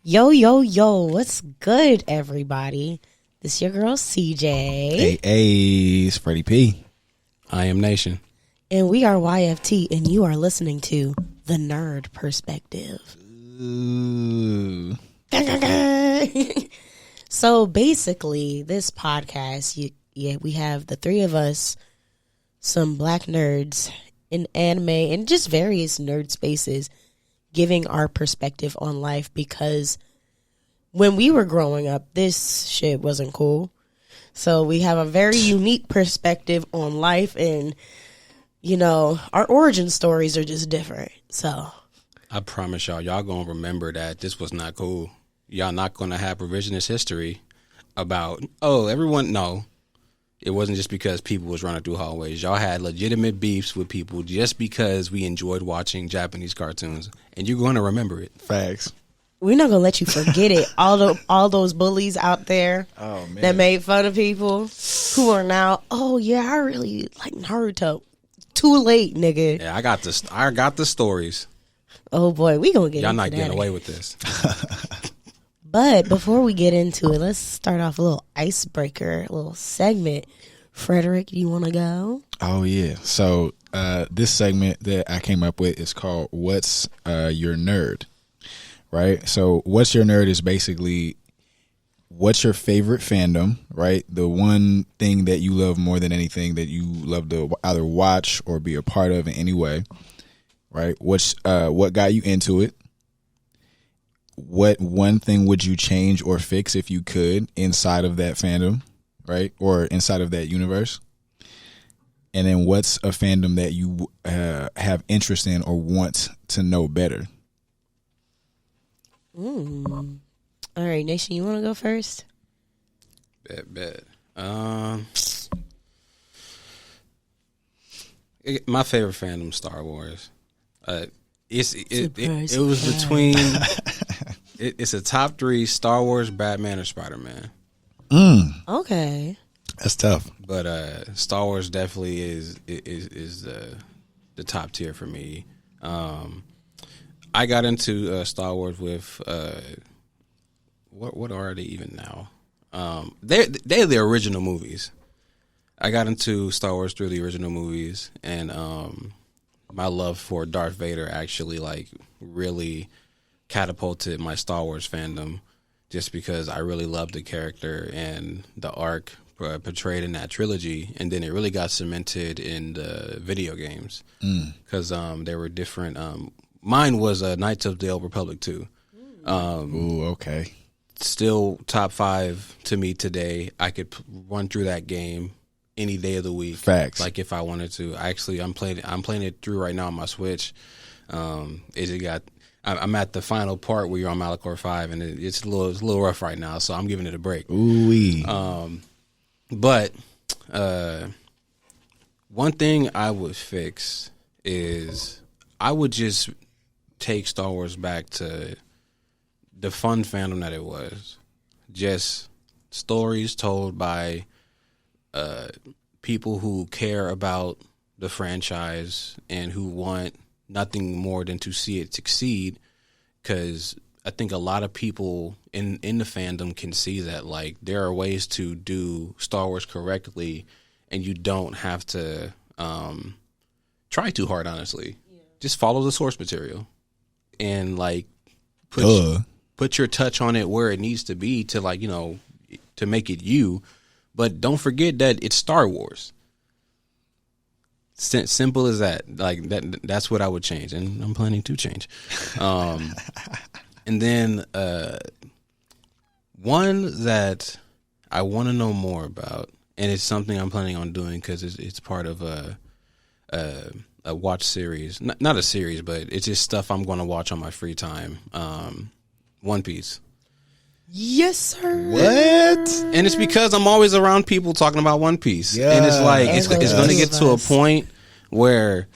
Yo, yo, yo, what's good, everybody? This your girl, CJ. Hey, it's Freddy P. I am Nation. And we are YFT, and you are listening to The Nerd Perspective. Ooh. So, basically, this podcast, we have the three of us, some black nerds in anime and just various nerd spaces, giving our perspective on life, because when we were growing up, this shit wasn't cool. So we have a very unique perspective on life, and our origin stories are just different. So I promise y'all gonna remember that this was not cool. Y'all not gonna have revisionist history about everyone. No, it wasn't just because people was running through hallways. Y'all had legitimate beefs with people just because we enjoyed watching Japanese cartoons, and you're going to remember it. Facts. We're not gonna let you forget it. All those bullies out there that made fun of people who are now, I really like Naruto. Too late, nigga. Yeah, I got the stories. Oh boy, we gonna get y'all into not that. getting away with this. But before we get into it, let's start off a little icebreaker, a little segment. Frederick, you want to go? Oh, yeah. So this segment that I came up with is called What's Your Nerd? Right? So What's Your Nerd is basically what's your favorite fandom, right? The one thing that you love more than anything that you love to either watch or be a part of in any way, right? What got you into it? What one thing would you change or fix if you could inside of that fandom, right? Or inside of that universe? And then what's a fandom that you have interest in or want to know better? All right, Nation, you want to go first? Bet. My favorite fandom, Star Wars. It was between. It's a top three: Star Wars, Batman, or Spider-Man. Okay, that's tough. But Star Wars definitely is the top tier for me. I got into Star Wars with what are they even now? They're the original movies. I got into Star Wars through the original movies, and my love for Darth Vader actually really catapulted my Star Wars fandom, just because I really loved the character and the arc portrayed in that trilogy, and then it really got cemented in the video games because there were different. Mine was Knights of the Old Republic 2. Ooh, okay. Still top 5 to me today. I could run through that game any day of the week. Facts. Like if I wanted to. Actually, I'm playing it through right now on my Switch. I'm at the final part where you're on Malachor 5, and it's a little rough right now, so I'm giving it a break. Ooh-wee. But one thing I would fix is I would just take Star Wars back to the fun fandom that it was. Just stories told by people who care about the franchise and who want nothing more than to see it succeed, because I think a lot of people in the fandom can see that there are ways to do Star Wars correctly, and you don't have to try too hard, honestly. Yeah. Just follow the source material and put your touch on it where it needs to be to to make it you, but don't forget that it's Star Wars. Simple as that. That's what I would change, and I'm planning to change. And then one that I want to know more about, and it's something I'm planning on doing because it's part of a watch series. Not a series, but it's just stuff I'm going to watch on my free time. One Piece. Yes, sir. What? And it's because I'm always around people talking about One Piece. Yeah. And it's it's going to get to a point where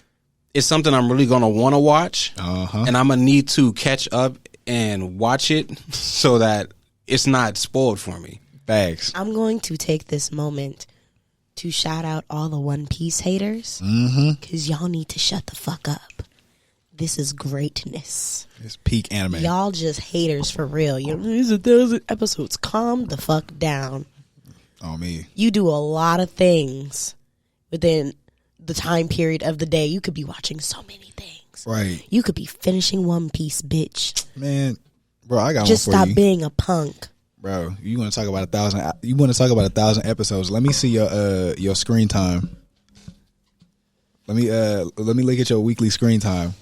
it's something I'm really going to want to watch. And I'm going to need to catch up and watch it so that it's not spoiled for me. Facts. I'm going to take this moment to shout out all the One Piece haters, because y'all need to shut the fuck up. this is greatness. It's peak anime. Y'all just haters for real. There's 1,000 episodes. Calm the fuck down. On me. You do a lot of things within the time period of the day. You could be watching so many things. Right. You could be finishing One Piece, bitch. Man, bro, I got just one for stop you. being a punk. Bro, you want to talk about 1,000? You want to talk about 1,000 episodes? Let me see your screen time. Let me look at your weekly screen time.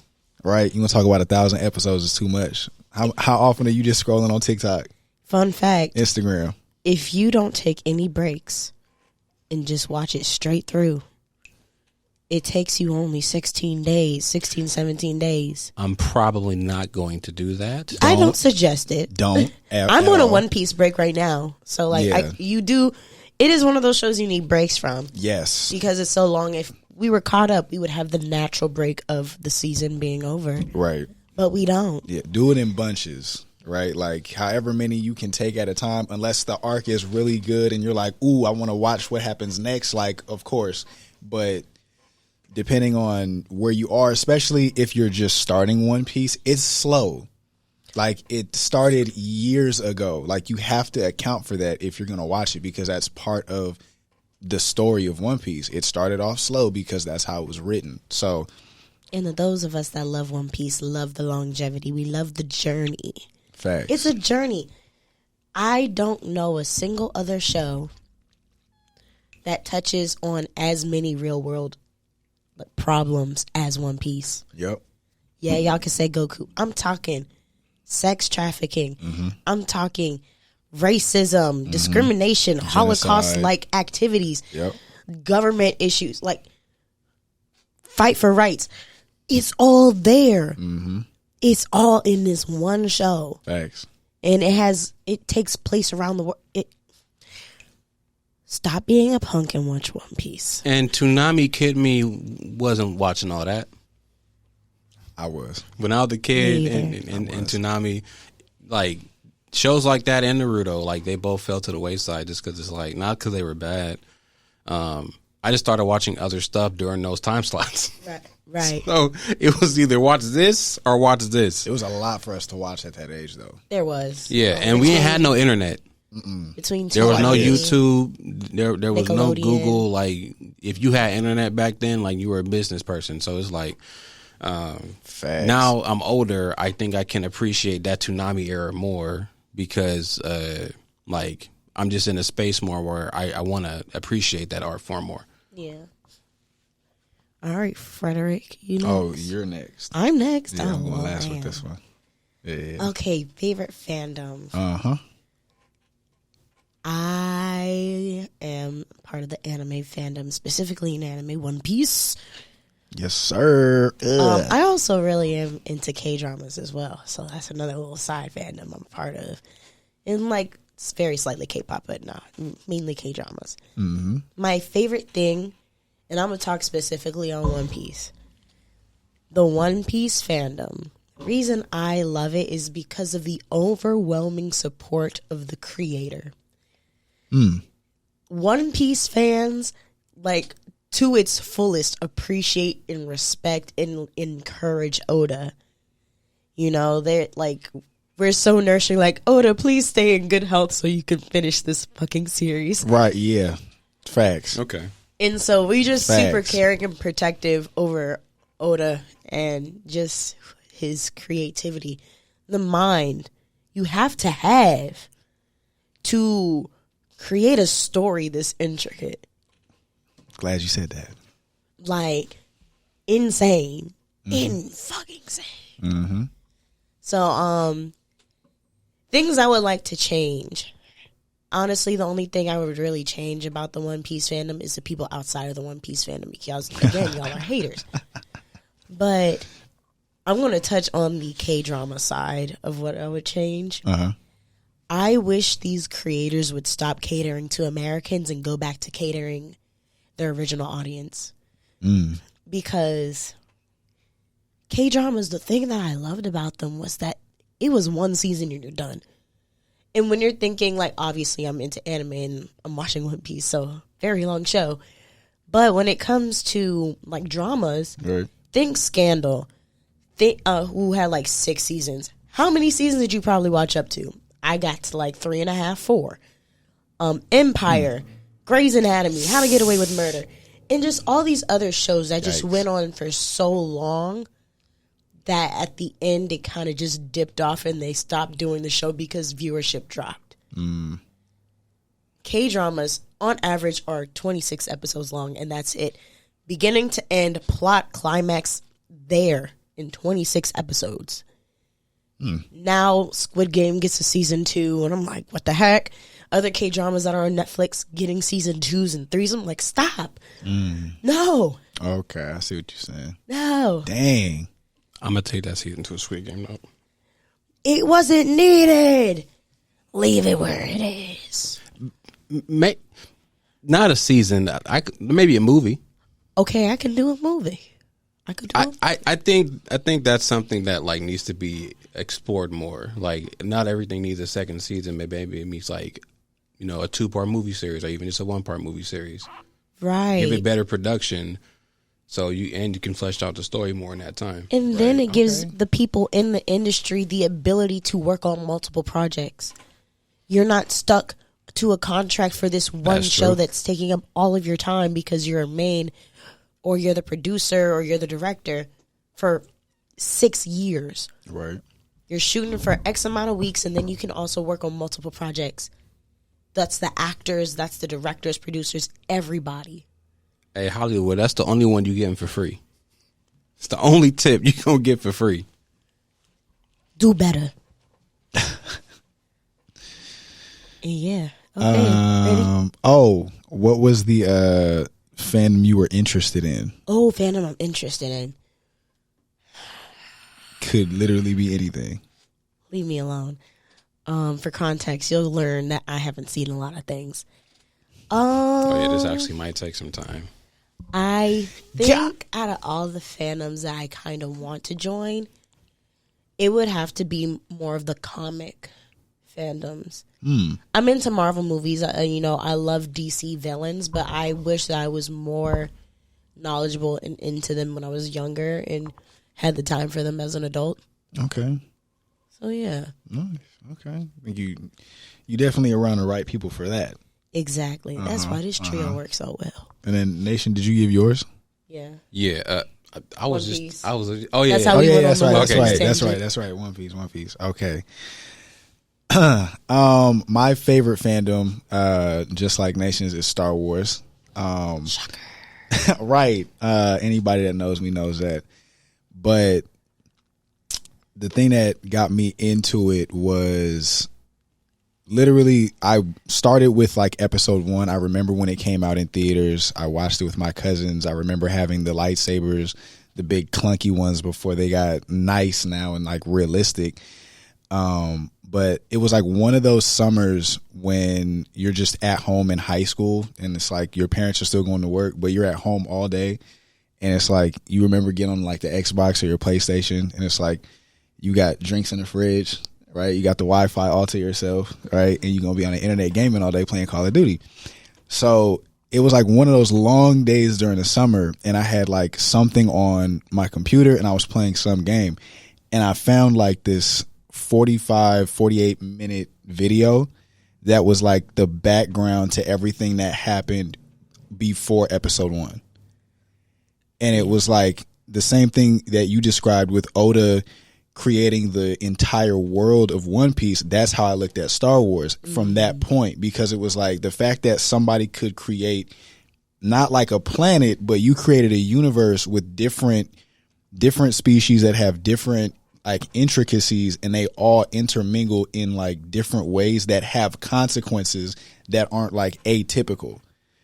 Right? You want to talk about 1,000 episodes is too much. How often are you just scrolling on TikTok, Fun fact: Instagram? if you don't take any breaks and just watch it straight through, it takes you only 16, 17 days. I'm probably not going to do that. I don't suggest it. Don't. I'm on a One Piece break right now. So, like, Yeah. it is one of those shows you need breaks from. Yes. Because it's so long. If we were caught up, we would have the natural break of the season being over. Right. But we don't. Yeah. Do it in bunches. Right. Like however many you can take at a time, unless the arc is really good and you're like, ooh, I want to watch what happens next. Like, of course. But depending on where you are, especially if you're just starting One Piece, it's slow. Like it started years ago. Like you have to account for that if you're going to watch it, because that's part of the story of One Piece. It started off slow because that's how it was written. So, and those of us that love One Piece love the longevity. We love the journey. facts. It's a journey. I don't know a single other show that touches on as many real world problems as One Piece. Yep. Yeah, y'all can say Goku. I'm talking sex trafficking. Mm-hmm. I'm talking racism, discrimination, Holocaust-like activities, Yep. government issues, like fight for rights. It's all there. Mm-hmm. It's all in this one show. Facts. And it takes place around the world. Stop being a punk and watch One Piece. And Toonami Kid Me wasn't watching all that. I was. When I was a kid Me and Toonami, like shows like that and Naruto, like they both fell to the wayside just because it's like, not because they were bad. I just started watching other stuff during those time slots. Right. So it was either watch this or watch this. It was a lot for us to watch at that age, though. There was. Yeah, and we ain't had no internet. Between There was no Toonami, YouTube. There was no Nickelodeon. Google. Like if you had internet back then, like you were a business person. So it's like Facts. now I'm older. I think I can appreciate that Toonami era more because like I'm just in a space more where I want to appreciate that art form more. Yeah. All right, Frederick, you next. Oh, you're next. I'm next. Yeah, oh, I'm going well, last I with am. this one. Yeah. Okay, favorite fandom. Uh-huh. I am part of the anime fandom, specifically in anime One Piece. Yes, sir. I also really am into K-dramas as well, so that's another little side fandom I'm a part of. And like, it's very slightly K-pop, but not mainly K-dramas. Mm-hmm. My favorite thing, and I'm going to talk specifically on One Piece. The One Piece fandom, the reason I love it is because of the overwhelming support of the creator. One Piece fans, like, to its fullest, appreciate and respect and encourage Oda. You know, they're like, we're so nurturing, like, Oda, please stay in good health so you can finish this fucking series. Right, yeah. Facts. Okay. And so we just super Facts. caring and protective over Oda and just his creativity. The mind you have to create a story this intricate. Glad you said that. Like, insane. Fucking insane. Mm-hmm. So, things I would like to change. Honestly, the only thing I would really change about the One Piece fandom is the people outside of the One Piece fandom, because, again, y'all are haters. But I'm going to touch on the K-drama side of what I would change. Uh-huh. I wish these creators would stop catering to Americans and go back to catering their original audience. Because K-dramas, the thing that I loved about them was that it was one season and you're done. And when you're thinking, like, obviously I'm into anime and I'm watching One Piece, so very long show. But when it comes to, like, dramas, Right. think Scandal, who had like 6 seasons. How many seasons did you probably watch up to? I got to like 3.5, 4. Empire, Grey's Anatomy, How to Get Away with Murder, and just all these other shows that just went on for so long that at the end it kind of just dipped off and they stopped doing the show because viewership dropped. K-dramas, on average, are 26 episodes long, and that's it. Beginning to end, plot, climax, there in 26 episodes. Now Squid Game gets a season 2, and I'm like, what the heck? Other K-dramas that are on Netflix getting season 2s and 3s. I'm like, stop. No. Okay, I see what you're saying. No. Dang. I'm going to take that season to a Squid Game, though. It wasn't needed. Leave it where it is. Not a season. Maybe a movie. Okay, I can do a movie. I think that's something that like needs to be explored more. Like, not everything needs a second season. Maybe it means like, a 2-part movie series or even just a 1-part movie series. Right. Give it better production, so you can flesh out the story more in that time. And then it gives the people in the industry the ability to work on multiple projects. You're not stuck to a contract for this one show that's taking up all of your time because you're a main, or you're the producer, or you're the director for 6 years. Right. You're shooting for X amount of weeks, and then you can also work on multiple projects. That's the actors, that's the directors, producers, everybody. Hey, Hollywood, that's the only one you getting for free. It's the only tip you gonna get for free. Do better. Yeah. Okay. Ready? Oh, what was the fandom you were interested in? Oh, fandom I'm interested in. Could literally be anything. Leave me alone. For context, you'll learn that I haven't seen a lot of things. Oh yeah, this actually might take some time. I think out of all the fandoms that I kind of want to join, it would have to be more of the comic fandoms. I'm into Marvel movies. I love DC villains, but I wish that I was more knowledgeable and into them when I was younger and had the time for them as an adult. Okay. So yeah. Nice. Okay. You definitely around the right people for that. Exactly. That's why this trio works so well. And then Nation, did you give yours? Yeah. Yeah. I was One just. Piece. I was. Oh yeah. That's how we went that's on right. the That's tangent. right. That's right. One Piece. Okay. My favorite fandom, just like Nations, is Star Wars. Shocker. Right. Anybody that knows me knows that. But the thing that got me into it was literally, I started with like episode 1. I remember when it came out in theaters. I watched it with my cousins. I remember having the lightsabers, the big clunky ones, before they got nice now and like realistic. But it was like one of those summers when you're just at home in high school and it's like your parents are still going to work, but you're at home all day. And it's like you remember getting on like the Xbox or your PlayStation, and it's like you got drinks in the fridge, right? You got the Wi-Fi all to yourself, right? And you're going to be on the internet gaming all day playing Call of Duty. So it was like one of those long days during the summer, and I had like something on my computer and I was playing some game, and I found like this 48 minute video that was like the background to everything that happened before episode 1. And it was like the same thing that you described with Oda creating the entire world of One Piece. That's how I looked at Star Wars from that point, because it was like the fact that somebody could create not like a planet, but you created a universe with different species that have different like intricacies, and they all intermingle in like different ways that have consequences that aren't like atypical.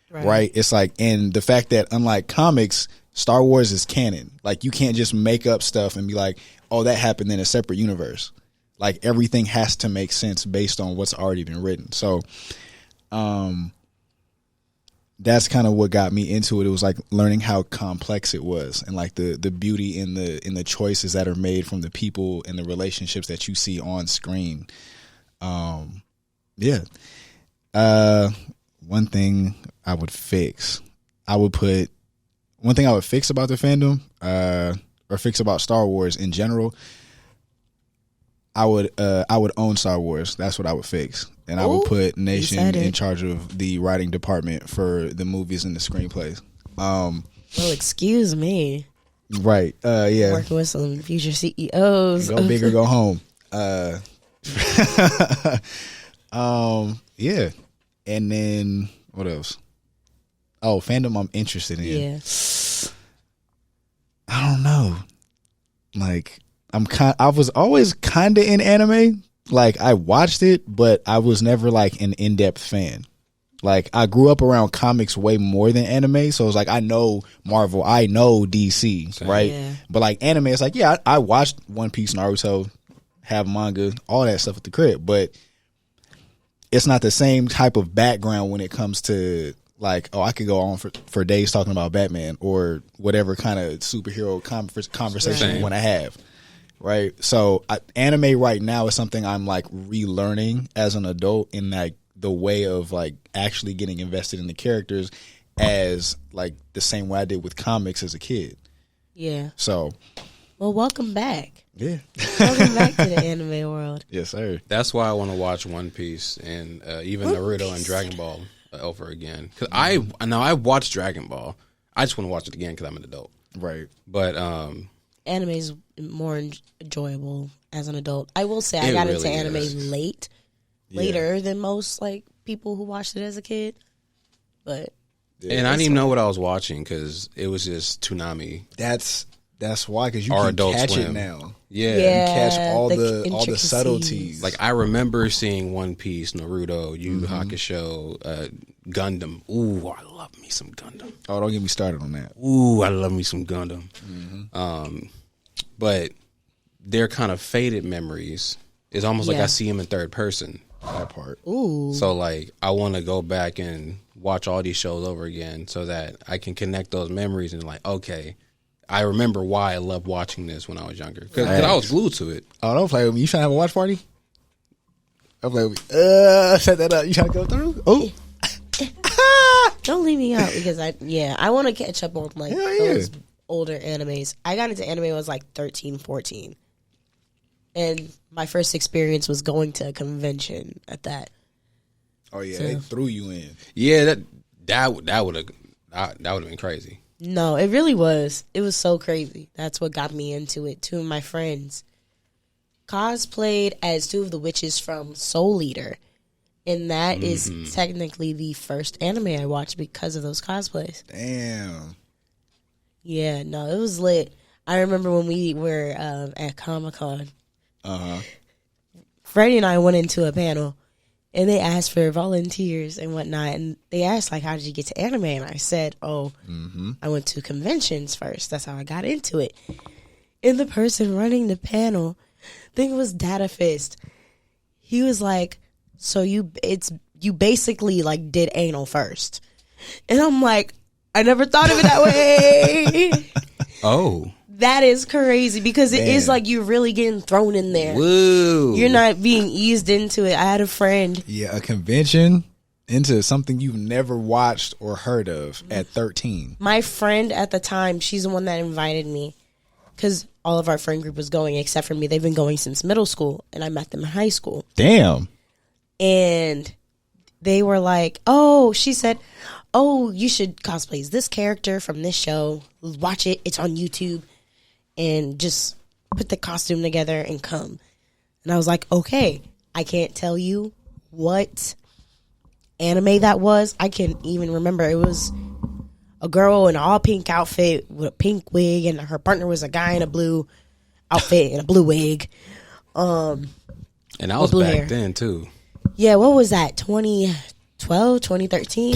Right? It's like, and the fact that unlike comics, Star Wars is canon. Like you can't just make up stuff and be like, oh, that happened in a separate universe. Like everything has to make sense based on what's already been written. So that's kind of what got me into it. It was like learning how complex it was, and like the beauty in the choices that are made from the people and the relationships that you see on screen. Yeah. One thing I would fix about the fandom, or fix about Star Wars in general, I would own Star Wars. That's what I would fix. And I would put Nation in charge of the writing department for the movies and the screenplays. Well, excuse me. Right. Yeah. Working with some future CEOs. Go big or go home. Yeah. And then what else? Oh, fandom I'm interested in. Yeah. I don't know. Like I was always kind of in anime. Like I watched it, but I was never like an in-depth fan. Like I grew up around comics way more than anime, so it's like I know Marvel, I know DC, right? Yeah. But like anime, it's like I watched One Piece, Naruto, have manga, all that stuff at the crib, but it's not the same type of background when it comes to like, oh, I could go on for days talking about Batman or whatever kind of superhero conversation you want to have, right? So anime right now is something I'm like relearning as an adult in like the way of like actually getting invested in the characters as like the same way I did with comics as a kid. Yeah. So, well, welcome back. Yeah. Welcome back to the anime world. Yes, sir. That's why I want to watch One Piece and even Naruto and Dragon Ball over again. Because I watched Dragon Ball. I just want to watch it again because I'm an adult. Right. But anime is more enjoyable as an adult. I will say I got really into anime is. later than most like people who watched it as a kid. But and I didn't even know what I was watching because it was just Toonami. That's why, because you Or can Adult catch Swim. it now. Yeah. You can catch all the the subtleties. Like I remember seeing One Piece, Naruto, Yu Yu Hakusho, Gundam. Ooh, I love me some Gundam. Oh, don't get me started on that. Ooh, I love me some Gundam. But they're kind of faded memories. It's almost like I see them in third person. That part. ooh, So like I want to go back and watch all these shows over again so that I can connect those memories and like, okay, I remember why I loved watching this when I was younger because I was glued to it. Oh, don't play with me. You trying to have a watch party? Don't play with me. Set that up. You trying to go through? Oh. don't leave me out because I want to catch up on like Hell yeah. those older animes. I got into anime when I was like 13, 14. And my first experience was going to a convention at that. Oh yeah, they threw you in. Yeah, that would have been crazy. No, it really was. It was so crazy. That's what got me into it. Two of my friends cosplayed as two of the witches from Soul Eater. And that is technically the first anime I watched because of those cosplays. Damn. Yeah, no, it was lit. I remember when we were at Comic-Con. Freddie and I went into a panel, and they asked for volunteers and whatnot. And they asked, like, how did you get to anime? And I said, I went to conventions first. That's how I got into it. And the person running the panel, I think it was Data Fist, he was like, so you basically, like, did anal first. And I'm like, I never thought of it that way. Oh. That is crazy because it is like you're really getting thrown in there. Woo. You're not being eased into it. I had a friend. Yeah, a convention into something you've never watched or heard of at 13. My friend at the time, she's the one that invited me because all of our friend group was going except for me. They've been going since middle school, and I met them in high school. Damn. And they were like, oh, she said, oh, you should cosplay as this character from this show. Watch it. It's on YouTube. And just put the costume together and come. And I was like, okay, I can't tell you what anime that was. I can't even remember. It was a girl in an all pink outfit with a pink wig, and her partner was a guy in a blue outfit and a blue wig. And I was blue back hair. then too. Yeah, what was that? 2012, 2013?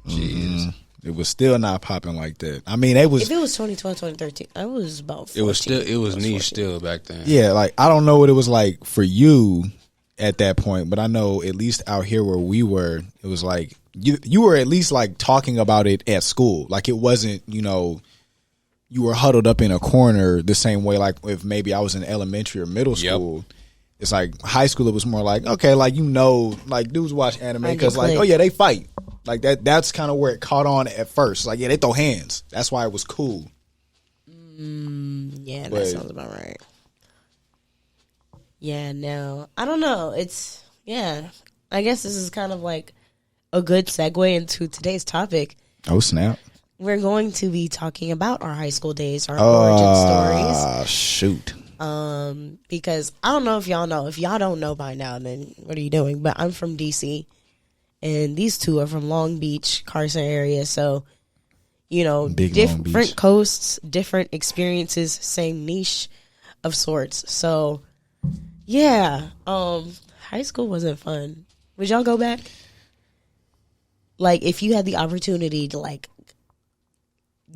Jeez. It was still not popping like that. I mean, it was. If it was 2012, 2013, I was about 14. It was niche 14. still back then. Yeah, like I don't know what it was like for you at that point, but I know at least out here where we were, it was like you were at least like talking about it at school. Like it wasn't, you were huddled up in a corner the same way like if maybe I was in elementary or middle school. It's like high school, it was more like, okay, like like dudes watch anime because like, oh yeah, they fight. Like that's kind of where it caught on at first. Like, yeah, they throw hands. That's why it was cool. Yeah, But- that sounds about right. Yeah, no. I don't know. It's, yeah. I guess this is kind of like a good segue into today's topic. Oh, snap. We're going to be talking about our high school days, our origin stories. Ah, shoot. Because I don't know if y'all know. If y'all don't know by now, then what are you doing? But I'm from DC, and these two are from Long Beach, Carson area. So, you know, Big Long Beach. different coasts, different experiences, same niche of sorts. So, yeah, high school wasn't fun. Would y'all go back? Like, if you had the opportunity to, like,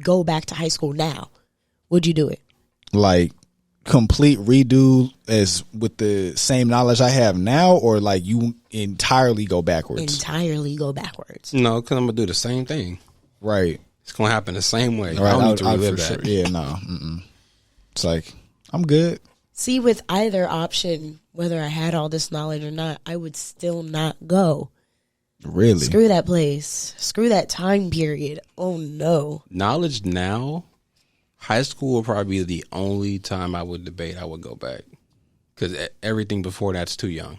go back to high school now, would you do it? Like, complete redo as with the same knowledge I have now, or like you entirely go backwards? Entirely go backwards. No, because I'm gonna do the same thing. Right. It's gonna happen the same way. Right. I don't need to I relive for that. sure. Yeah, no. Mm-mm. It's like, I'm good. See, with either option, whether I had all this knowledge or not, I would still not go. Really? Screw that place. Screw that time period. Oh, no. Knowledge now, high school will probably be the only time I would debate I would go back, because everything before that's too young.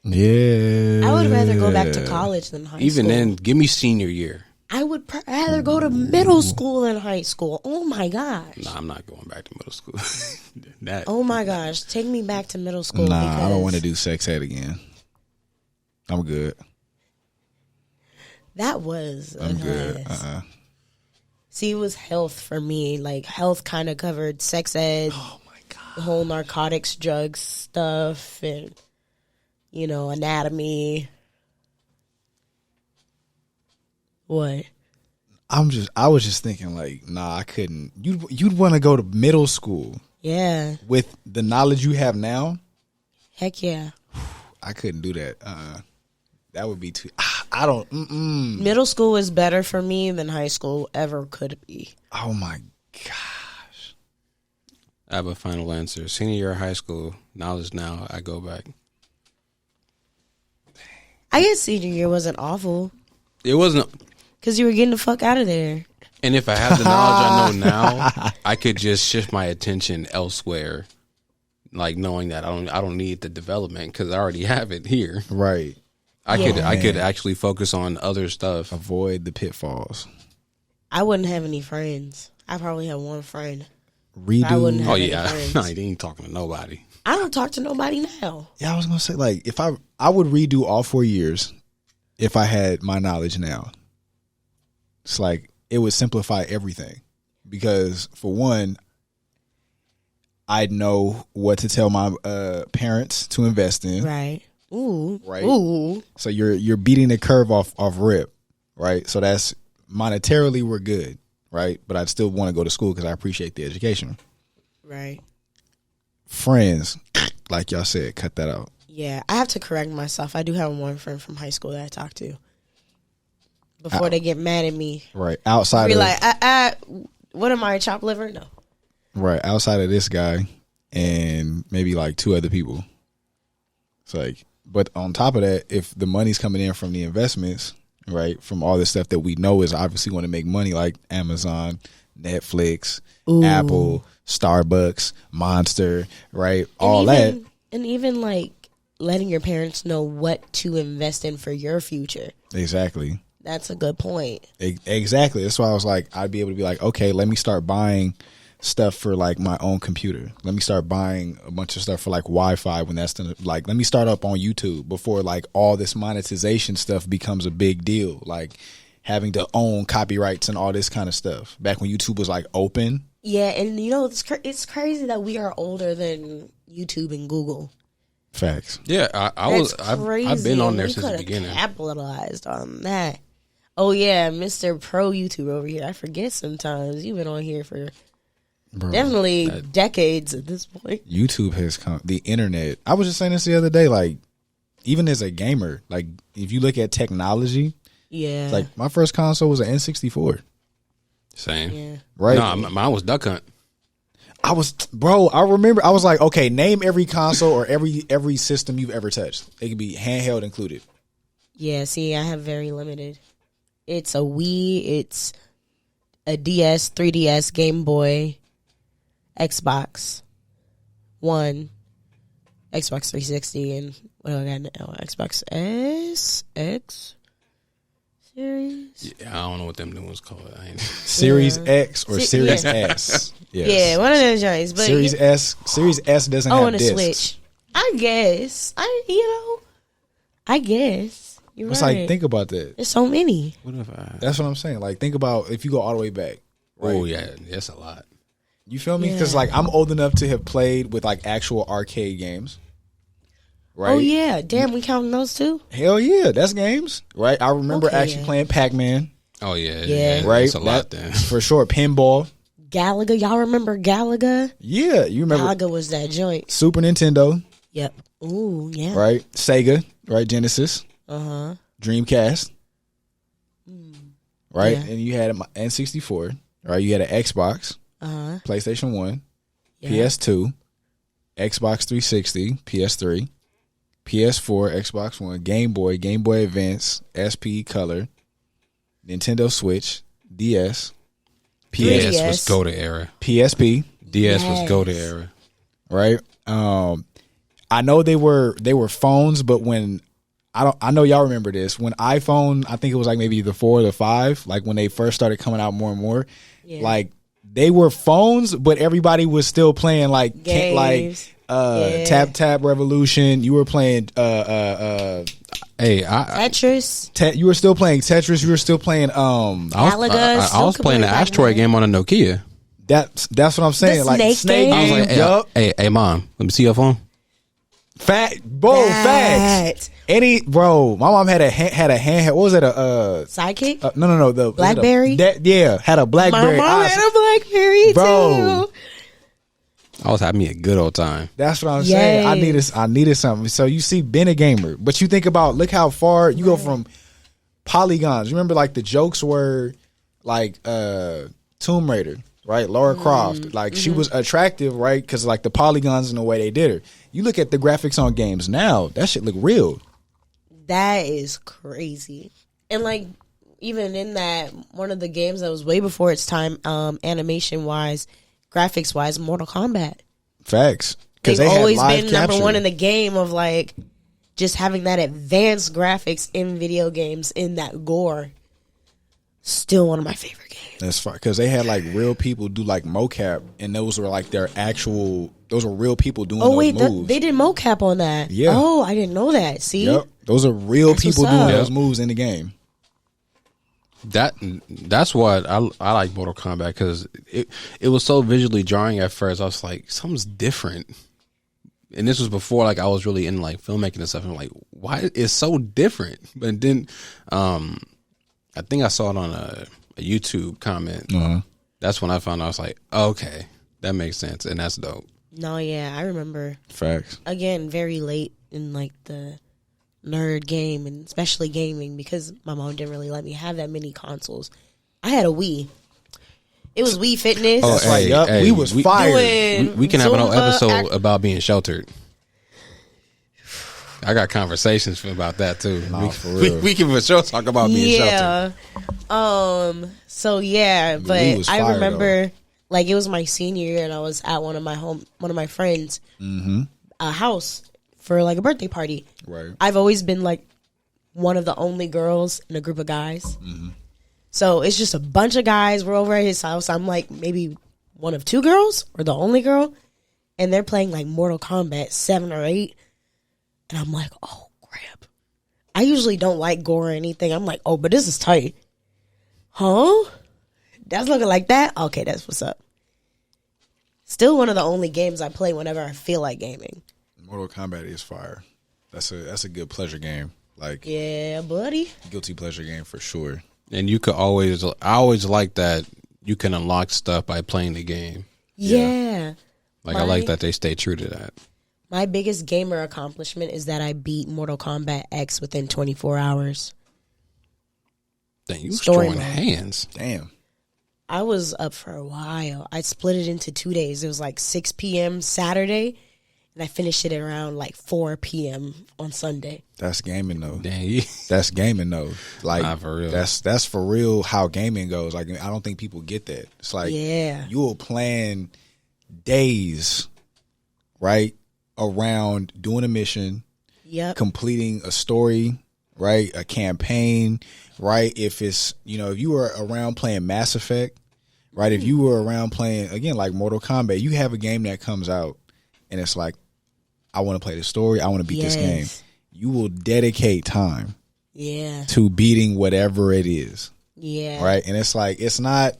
Yeah. I would rather go back to college than high Even school. then, give me senior year. I would rather go to middle school than high school. Oh, my gosh. No, I'm not going back to middle school. That Oh, my gosh. Take me back to middle school. Nah, because I don't want to do sex ed again. I'm good. That was a I'm good. class. See, it was health for me. Like, health kind of covered sex ed, Oh my god. the whole narcotics, drugs stuff, and, you know, anatomy. What? I was just thinking like, nah, I couldn't. You'd want to go to middle school Yeah. with the knowledge you have now. Heck yeah. I couldn't do that. That would be too. I don't. Middle school was better for me than high school ever could be. Oh my gosh. I have a final answer. Senior year of high school, knowledge now, I go back. I guess senior year wasn't awful It wasn't, because you were getting the fuck out of there. and if I have the knowledge I know now, I could just shift my attention elsewhere, like knowing that I don't need the development because I already have it here. Right. I Yeah. could actually focus on other stuff. Avoid the pitfalls. I wouldn't have any friends. I probably have one friend. Redo. I wouldn't have Oh any yeah, friends. no, you ain't talking to nobody. I don't talk to nobody now. Yeah, I was gonna say like if I would redo all 4 years if I had my knowledge now. It's like it would simplify everything because for one, I'd know what to tell my parents to invest in. Right. Ooh. Right. Ooh. So you're beating the curve off rip, right? So that's monetarily we're good, right? But I'd still want to go to school because I appreciate the education. Right. Friends, like y'all said, cut that out. Yeah, I have to correct myself. I do have one friend from high school that I talk to. Before they get mad at me. Right. Outside Be of like, what am I, a chopped liver? No. right, outside of this guy and maybe like 2 other people. It's like, but on top of that, if the money's coming in from the investments, right, from all the stuff that we know is obviously going to make money, like Amazon, Netflix, Ooh. Apple, Starbucks, Monster, right, all that. And even like letting your parents know what to invest in for your future. Exactly. That's a good point. Exactly. That's why I was like, I'd be able to be like, okay, let me start buying stuff for like my own computer. Let me start buying a bunch of stuff for like Wi-Fi when that's like, let me start up on YouTube before like all this monetization stuff becomes a big deal. Like having to own copyrights and all this kind of stuff. Back when YouTube was like open. Yeah, and you know, it's crazy that we are older than YouTube and Google. Facts. Yeah, I've been on there since the beginning. Capitalized on that. Oh yeah, Mr. Pro YouTuber over here. I forget sometimes. You've been on here for definitely decades at this point. YouTube has come, the internet. I was just saying this the other day, like even as a gamer, like if you look at technology, Yeah. like my first console was an N64. Same. Yeah. Right. No, mine was Duck Hunt. I remember I was like, okay, name every console or every system you've ever touched. It could be handheld included. Yeah, see, I have very limited. It's a Wii, it's a DS, 3DS, Game Boy, Xbox One, Xbox 360, and what do I got now? Xbox S, X series. Yeah, I don't know what them new ones called. Series X or Series S. Yes. Yeah, one of those joints. But Series S doesn't have and a discs. Switch. I guess. I guess. You're It's right. like, think about that. There's so many. What if I? That's what I'm saying. Like, think about if you go all the way back. Right? Oh yeah, that's a lot. You feel me? Because Yeah. like I'm old enough to have played with like actual arcade games. Right? Oh yeah, damn, we counting those too. Hell yeah, that's games. Right? I remember Okay, actually yeah. playing Pac-Man. Oh yeah, Yeah. Right? That's a lot That- then. For sure. Pinball. Galaga, y'all remember Galaga? Yeah, you remember Galaga was that joint. Super Nintendo. Yep. Ooh, yeah. Right? Sega. Right? Genesis. Uh-huh. Dreamcast. Right? Yeah. And you had an N64. Right? You had an Xbox. Uh-huh. PlayStation 1. Yeah. PS2. Xbox 360. PS3. PS4, Xbox One, Game Boy Advance, SP Color, Nintendo Switch, DS, PS, 3DS. DS was go to era. PSP, DS was go to Yes. era. right? I know they were phones, but when I know y'all remember this, when iPhone, I think it was like maybe the 4 or the 5, like when they first started coming out more and more, Yeah. like they were phones, but everybody was still playing like Games. Yeah. Tap Revolution. You were playing Hey, Tetris. you were still playing Tetris. You were still playing Galaga. I still was could playing the play back Asteroid then. game on a Nokia. that's what I'm saying. The Like Snake Snake game. I was game. like, hey, Yup. hey, mom, let me see your phone. Facts. That. My mom had a handheld. What was it? A Sidekick? no. The Blackberry? Had a BlackBerry. My mom had a Blackberry Bro. too. I was having me a good old time. That's what I'm saying. Yes. I needed something. So you see, been a gamer, but you think about look how far you go from polygons. Remember, like the jokes were like Tomb Raider, right? Lara Croft, like she was attractive, right? Because like the polygons and the way they did her. You look at the graphics on games now, that shit look real. That is crazy. And like even in that, one of the games that was way before its time, animation wise, graphics wise, Mortal Kombat. Facts. They've They had always live been number capture. one in the game of like just having that advanced graphics in video games, in that gore. Still one of my favorite games. That's fine because they had like real people do like mocap, and those were like their actual. Those were real people doing. Oh those wait, moves. they did mocap on that. Yeah. Oh, I didn't know that. See, Yep, those are real That's people what's doing up. those moves in the game. That's what I like Mortal Kombat because it was so visually jarring at first. I was like, something's different, and this was before like I was really in like filmmaking and stuff. And I'm like, why it's so different? But then, I think I saw it on a YouTube comment. That's when I found out. I was like, okay, that makes sense, and that's dope. no, yeah, I remember. Facts. Again, very late in like the nerd game, and especially gaming, because my mom didn't really let me have that many consoles. I had a Wii. It was Wii Fitness. That's right. Yup, we was fired. Doing We can have an whole Zumba episode about being sheltered. I got conversations about that too. Nah, for real. We can for sure talk about being sheltered. Yeah. So yeah, we but was I fired, remember like it was my senior year, and I was at one of my friends' house for like a birthday party. Right. I've always been like one of the only girls in a group of guys. So it's just a bunch of guys. We're over at his house. I'm like maybe one of two girls or the only girl, and they're playing like Mortal Kombat 7 or 8. And I'm like, oh, crap. I usually don't like gore or anything. I'm like, oh, but this is tight. Huh? That's looking like that? Okay, that's what's up. Still one of the only games I play whenever I feel like gaming. Mortal Kombat is fire. That's a good pleasure game. Like Yeah, buddy. guilty pleasure game for sure. And you could always, I always like that you can unlock stuff by playing the game. Yeah. Like I like that they stay true to that. My biggest gamer accomplishment is that I beat Mortal Kombat X within 24 hours. Dang, you Story throwing mode. hands. Damn. I was up for a while. I split it into 2 days. It was like 6 p.m. Saturday and I finish it around like 4 p.m. on Sunday. That's gaming though. Dang, That's gaming though. Like Nah, for real. That's for real how gaming goes. Like I don't think people get that. It's like you will plan days, right, around doing a mission, completing a story, right, a campaign, right. If it's if you were around playing Mass Effect, right, if you were around playing again like Mortal Kombat, you have a game that comes out and it's like, I want to play the story, I want to beat this game. You will dedicate time to beating whatever it is. Yeah. Right. And it's like it's not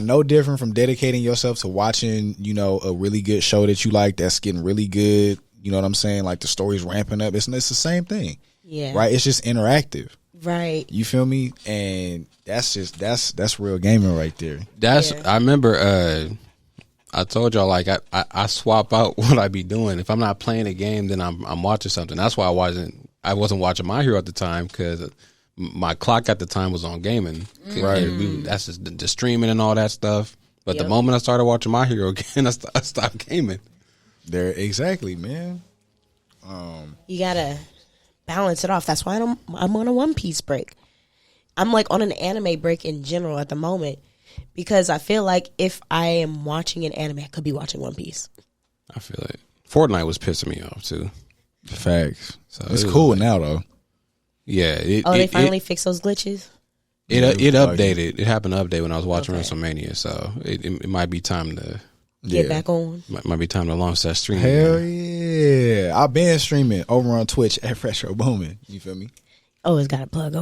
no different from dedicating yourself to watching, a really good show that you like that's getting really good. You know what I'm saying? Like the story's ramping up. It's the same thing. Yeah. Right. It's just interactive. Right. You feel me? And that's real gaming right there. I remember I told y'all like I swap out what I be doing. If I'm not playing a game, then I'm watching something. That's why I wasn't watching My Hero at the time, because my clock at the time was on gaming. Right. That's just the streaming and all that stuff. But the moment I started watching My Hero again, I stopped gaming. There, exactly, man. You gotta balance it off. That's why I'm on a One Piece break. I'm like on an anime break in general at the moment, because I feel like if I am watching an anime, I could be watching One Piece. I feel it. Fortnite was pissing me off too. Facts. So it's cool now though. Yeah. They finally fixed those glitches? It updated. It happened to update when I was watching WrestleMania, so it might be time to get back on. Might be time to launch that stream. Hell yeah. I've been streaming over on Twitch at Retro Bowman. You feel me? Always got a plug.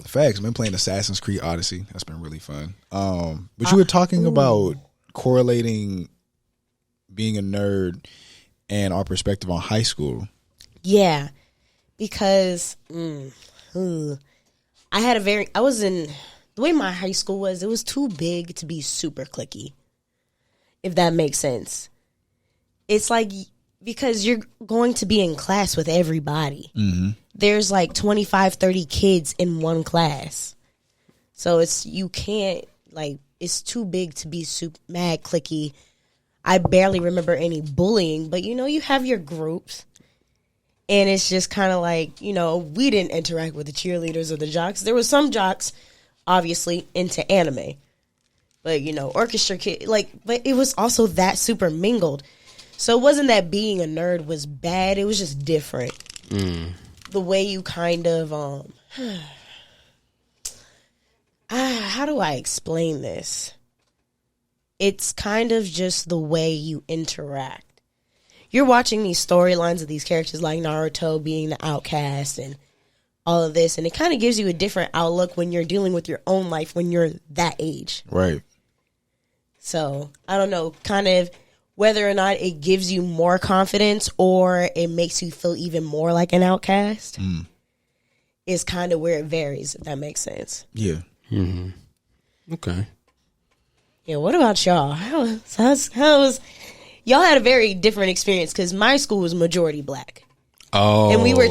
Facts. I've been playing Assassin's Creed Odyssey. That's been really fun. But you were talking about correlating being a nerd and our perspective on high school. Yeah, because the way my high school was, it was too big to be super cliquey, if that makes sense. It's like, because you're going to be in class with everybody. Mm-hmm. There's like 25, 30 kids in one class. So it's too big to be super mad cliquey. I barely remember any bullying, but you have your groups. And it's just kind of like, we didn't interact with the cheerleaders or the jocks. There was some jocks, obviously, into anime. But, orchestra kid, but it was also that super mingled. So it wasn't that being a nerd was bad. It was just different. The way you kind of, how do I explain this? It's kind of just the way you interact. You're watching these storylines of these characters like Naruto being the outcast and all of this, and it kind of gives you a different outlook when you're dealing with your own life when you're that age. Right. So, I don't know, kind of whether or not it gives you more confidence or it makes you feel even more like an outcast is kind of where it varies, if that makes sense. Yeah. Mm-hmm. Okay. Yeah, what about y'all? How was y'all had a very different experience, because my school was majority black. Oh. And we were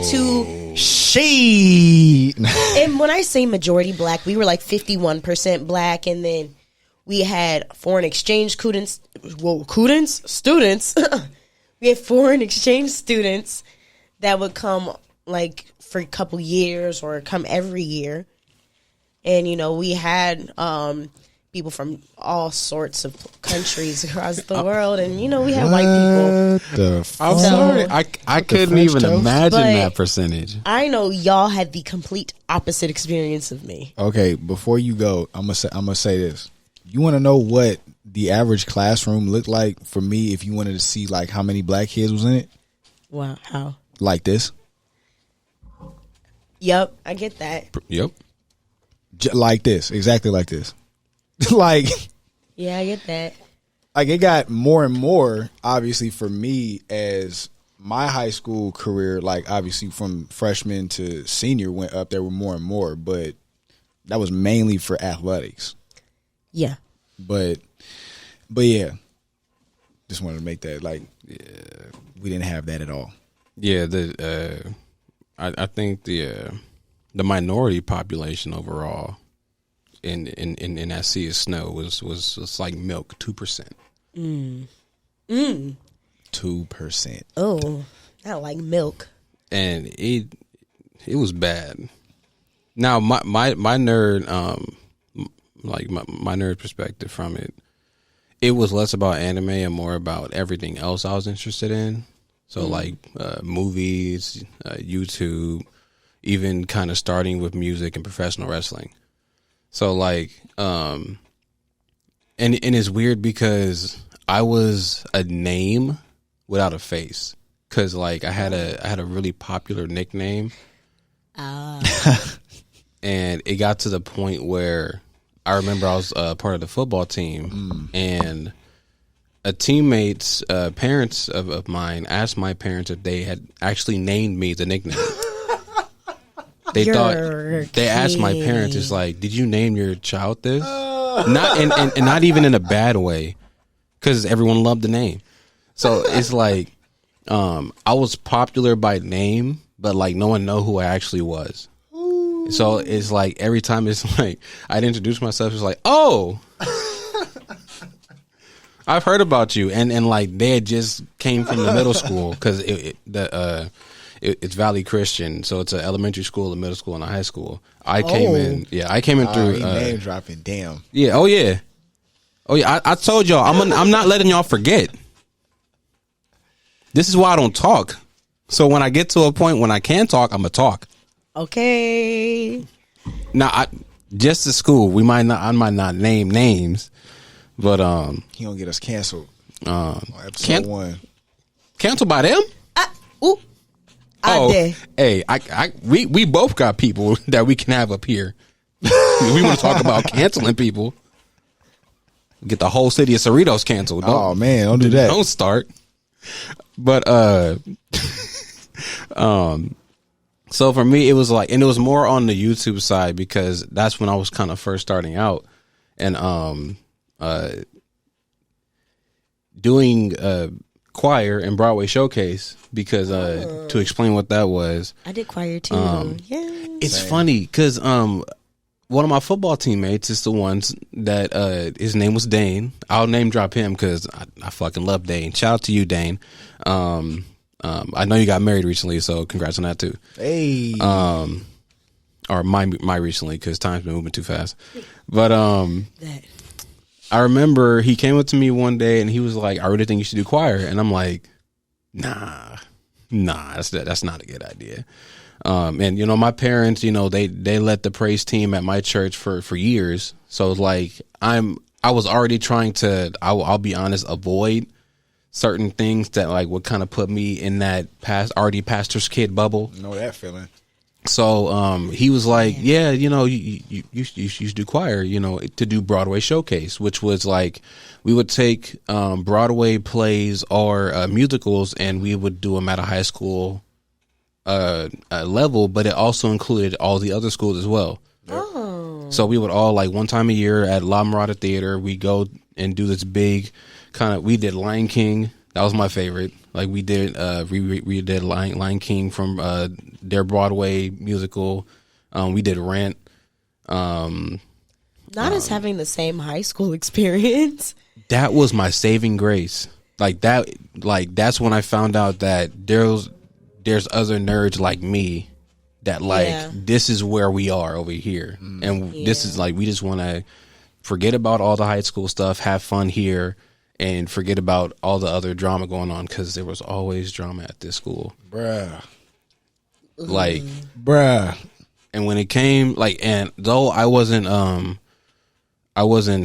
and when I say majority black, we were like 51% black, and then we had foreign exchange students. We had foreign exchange students that would come like for a couple years or come every year. And, we had people from all sorts of countries across the world. And, we had white people. I'm sorry. I couldn't even imagine that percentage. I know y'all had the complete opposite experience of me. Okay, before you go, I'm gonna say this. You want to know what the average classroom looked like for me if you wanted to see like how many black kids was in it? Wow, how? Like this. Yep, I get that. Yep. Like this, exactly like this. Like, yeah, I get that. Like, it got more and more, obviously, for me as my high school career, like, obviously from freshman to senior went up, there were more and more, but that was mainly for athletics. Yeah. But yeah, just wanted to make that, like, yeah, we didn't have that at all. Yeah, I think the minority population overall in that sea of snow was like milk, 2%. 2%. 2%. Oh, not like milk. And it was bad. Now my nerd like my nerd perspective from it was less about anime and more about everything else I was interested in. So like movies, YouTube, even kind of starting with music and professional wrestling. So like and it's weird because I was a name without a face. Cause like I had a really popular nickname, and it got to the point where I remember I was part of the football team, and a teammate's parents of mine asked my parents if they had actually named me the nickname. They asked my parents, it's like, did you name your child this? Not and not even in a bad way, because everyone loved the name. So it's like. I was popular by name, but like no one know who I actually was. Ooh. So it's like every time it's like I'd introduce myself, it's like, oh, I've heard about you, and like they had just came from the middle school because it's Valley Christian, so it's an elementary school, a middle school, and a high school. I came in through name dropping. Damn. Yeah. Oh yeah. I told y'all I'm not letting y'all forget. This is why I don't talk. So when I get to a point when I can talk, I'm gonna talk. Okay. Now, just at school, I might not name names, but he gonna get us canceled. Episode 1. Canceled by them? Hey, we both got people that we can have up here. We want to talk about canceling people. Get the whole city of Cerritos canceled. Oh man, don't do that. Don't start. But so for me it was like, and it was more on the YouTube side because that's when I was kind of first starting out, and doing choir and Broadway showcase because to explain what that was. I did choir too. Yeah. It's funny because one of my football teammates is the ones that his name was Dane. I'll name drop him because I fucking love Dane. Shout out to you, Dane. I know you got married recently, so congrats on that too. Hey. Or my recently because time's been moving too fast. But I remember he came up to me one day and he was like, "I really think you should do choir," and I'm like, "Nah, that's not a good idea." And you know, my parents, you know, they let the praise team at my church for years. So like I was already trying to, I'll be honest, avoid certain things that like would kind of put me in that already pastor's kid bubble. Know that feeling. So he was like, yeah, you know, you should do choir, you know, to do Broadway showcase, which was like we would take Broadway plays or musicals and we would do them at a high school level, but it also included all the other schools as well. Oh. So we would all, like, one time a year at La Mirada Theater, we go and do this big we did Lion King. That was my favorite. Like we did we did Lion King from their Broadway musical. We did Rent. Not as having the same high school experience. That was my saving grace. That's when I found out that there's other nerds like me that this is where we are over here. And this is like, we just want to forget about all the high school stuff, have fun here, and forget about all the other drama going on, because there was always drama at this school. Bruh. And when it came, and though I wasn't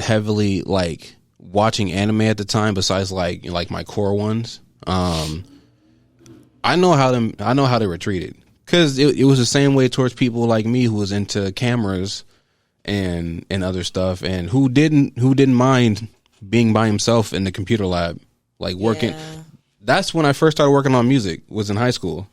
heavily watching anime at the time, besides like my core ones, I know how they were treated, because it was the same way towards people like me who was into cameras and other stuff, and who didn't mind being by himself in the computer lab, working. Yeah. That's when I first started working on music, was in high school.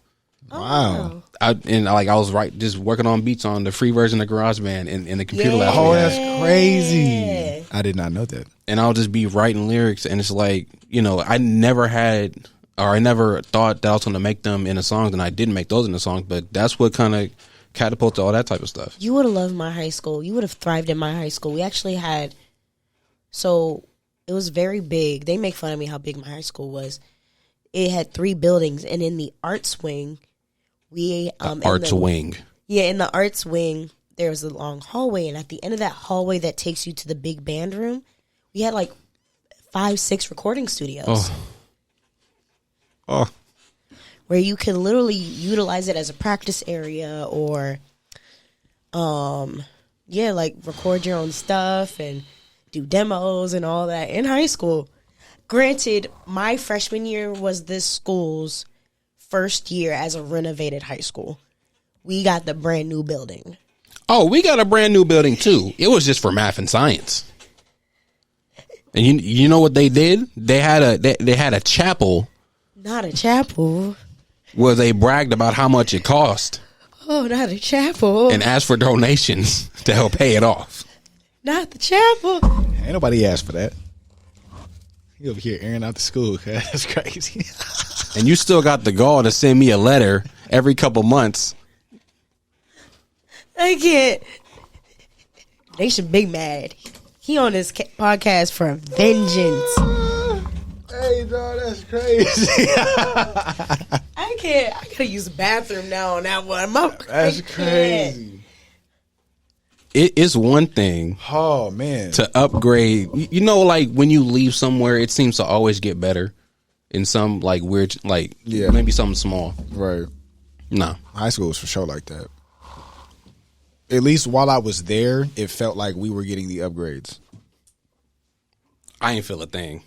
Wow. I was just working on beats on the free version of GarageBand in the computer lab. Oh, that's crazy. I did not know that. And I'll just be writing lyrics, and it's I never thought that I was going to make them in a song, and I didn't make those in a song, but that's what kind of catapulted all that type of stuff. You would have loved my high school. You would have thrived in my high school. We actually had, so it was very big. They make fun of me how big my high school was. it had 3 buildings, and in the arts wing, we arts wing. Yeah, in the arts wing, there was a long hallway, and at the end of that hallway that takes you to the big band room, we had like 5-6 recording studios. Oh. Where you could literally utilize it as a practice area or, like record your own stuff and do demos and all that in high school. Granted, my freshman year was this school's first year as a renovated high school. We got the brand new building. Oh, we got a brand new building too. It was just for math and science. And you know what they did? They had a chapel. Not a chapel. Where they bragged about how much it cost. Oh, not a chapel. And asked for donations to help pay it off. Not the chapel. Ain't nobody asked for that. You over here airing out the school. That's crazy. And you still got the gall to send me a letter every couple months. I can't. They should be mad. He on this podcast for vengeance. Hey, dog, that's crazy. I can't. I gotta use the bathroom now on that one. That's crazy. It is one thing. Oh, man. To upgrade. You know, like when you leave somewhere, it seems to always get better in some like weird, like maybe something small. Right. No. High school was for sure like that. At least while I was there, it felt like we were getting the upgrades. I ain't feel a thing.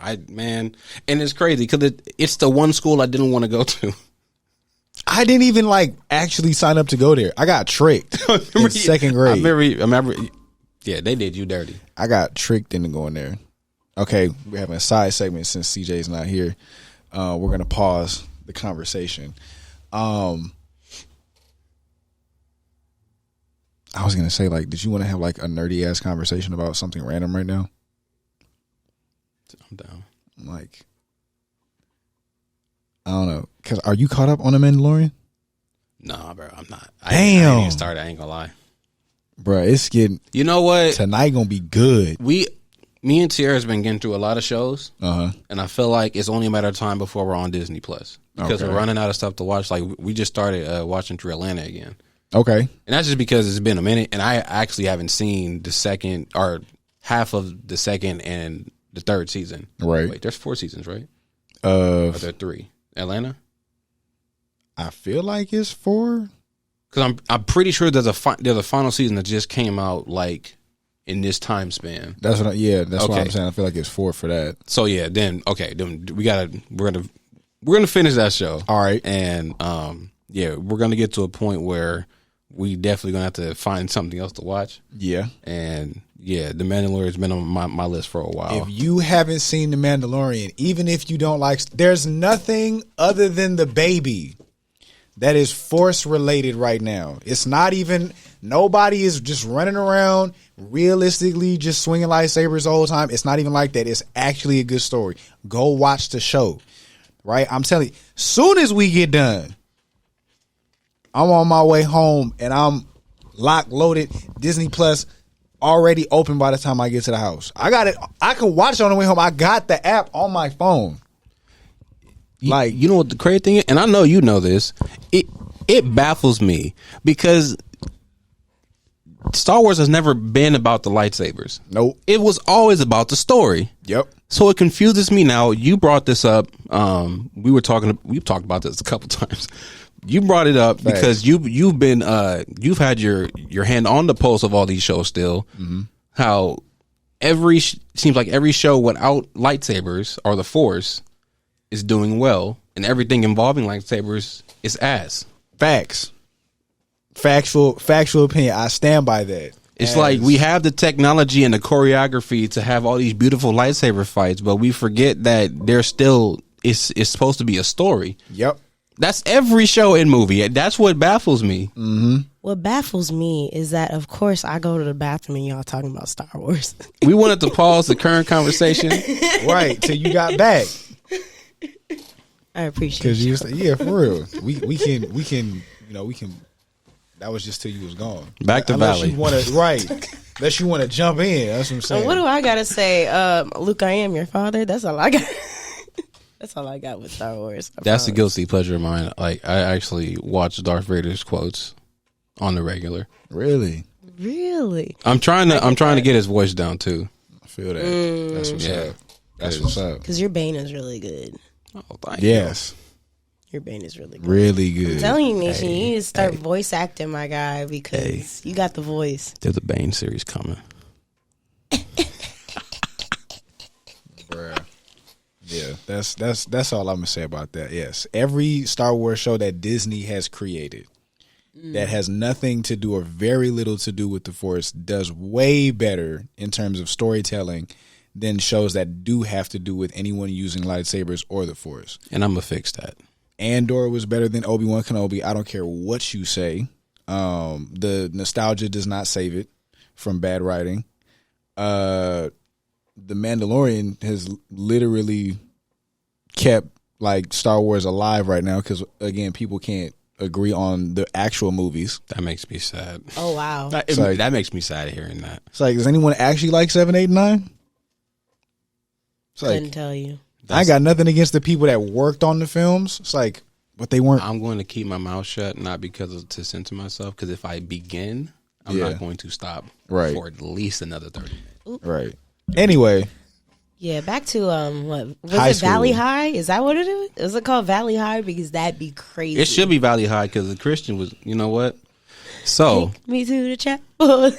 And it's crazy because it's the one school I didn't want to go to. I didn't even like actually sign up to go there. I got tricked in second grade. I remember, yeah, they did you dirty. I got tricked into going there. Okay, we're having a side segment since CJ's not here. We're gonna pause the conversation. I was gonna say, like, did you want to have like a nerdy ass conversation about something random right now? I'm down. Like, I don't know. Cause are you caught up on The Mandalorian? Nah, bro, I'm not. Damn. I ain't even started. I ain't gonna lie, bro. It's getting. You know what? Tonight gonna be good. Me and Tierra's been getting through a lot of shows, and I feel like it's only a matter of time before we're on Disney Plus because we're running out of stuff to watch. Like we just started watching through Atlanta again. Okay, and that's just because it's been a minute, and I actually haven't seen the second or half of the second and the third season. Right. Wait, there's 4 seasons, right? Or there 3? Atlanta? I feel like it's 4. Because I'm pretty sure there's a final season that just came out like in this time span. That's what. That's what I'm saying. I feel like it's 4 for that. So yeah, then we're gonna finish that show. All right, and we're gonna get to a point where we definitely gonna have to find something else to watch. Yeah, and The Mandalorian has been on my list for a while. If you haven't seen The Mandalorian, even if you don't like, there's nothing other than the baby that is Force related right now. It's not even, nobody is just running around realistically just swinging lightsabers the whole time. It's not even like that. It's actually a good story. Go watch the show, right? I'm telling you, soon as we get done, I'm on my way home and I'm locked, loaded, Disney Plus already open by the time I get to the house. I got it. I can watch it on the way home. I got the app on my phone. Like, you know what the crazy thing is? And I know you know this. It baffles me because Star Wars has never been about the lightsabers. Nope. It was always about the story. Yep. So it confuses me now. You brought this up. We've talked about this a couple times. You brought it up because you've been you've had your hand on the pulse of all these shows still. Mm-hmm. How seems like every show without lightsabers or the Force is doing well, and everything involving lightsabers is ass. Facts. Factual opinion. I stand by that. It's like we have the technology and the choreography to have all these beautiful lightsaber fights, but we forget that there's still it's supposed to be a story. Yep. That's every show and movie. That's what baffles me. Mm-hmm. What baffles me is that, of course, I go to the bathroom and y'all talking about Star Wars. We wanted to pause the current conversation, right, till you got back. I appreciate you. Yeah, for real. We can. That was just till you was gone. Back to unless Valley. You wanna, right. Unless you want to jump in. That's what I'm saying. So what do I got to say? Luke, I am your father. That's all I got. That's all I got with Star Wars. That's a guilty pleasure of mine. Like, I actually watch Darth Vader's quotes on the regular. Really? Really? I'm trying to get his voice down too. I feel that. That's what's up. That's what's up. Because your Bane is really good. Oh, thank Yes. Your Bane is really good. Really good. I'm telling you, Nation, you need to start voice acting, my guy, because you got the voice. There's a Bane series coming. Bruh. Yeah, that's all I'm gonna say about that. Yes, every Star Wars show that Disney has created that has nothing to do or very little to do with the Force does way better in terms of storytelling than shows that do have to do with anyone using lightsabers or the Force. And I'm gonna fix that. Andor was better than Obi-Wan Kenobi. I don't care what you say. The nostalgia does not save it from bad writing. The Mandalorian has literally kept like Star Wars alive right now because, again, people can't agree on the actual movies. That makes me sad. Oh, wow. That makes me sad hearing that. It's like, does anyone actually like 7, 8, and 9? It's like, Couldn't tell you. I got nothing against the people that worked on the films. It's like, but they weren't. I'm going to keep my mouth shut, not to censor myself, because if I begin, I'm not going to stop for at least another 30 minutes. Right. Anyway. Yeah, back to what was High it? Valley school. High? Is that what it is? Is it called Valley High? Because that'd be crazy. It should be Valley High because the Christian was, you know what? So Take me to the chapel.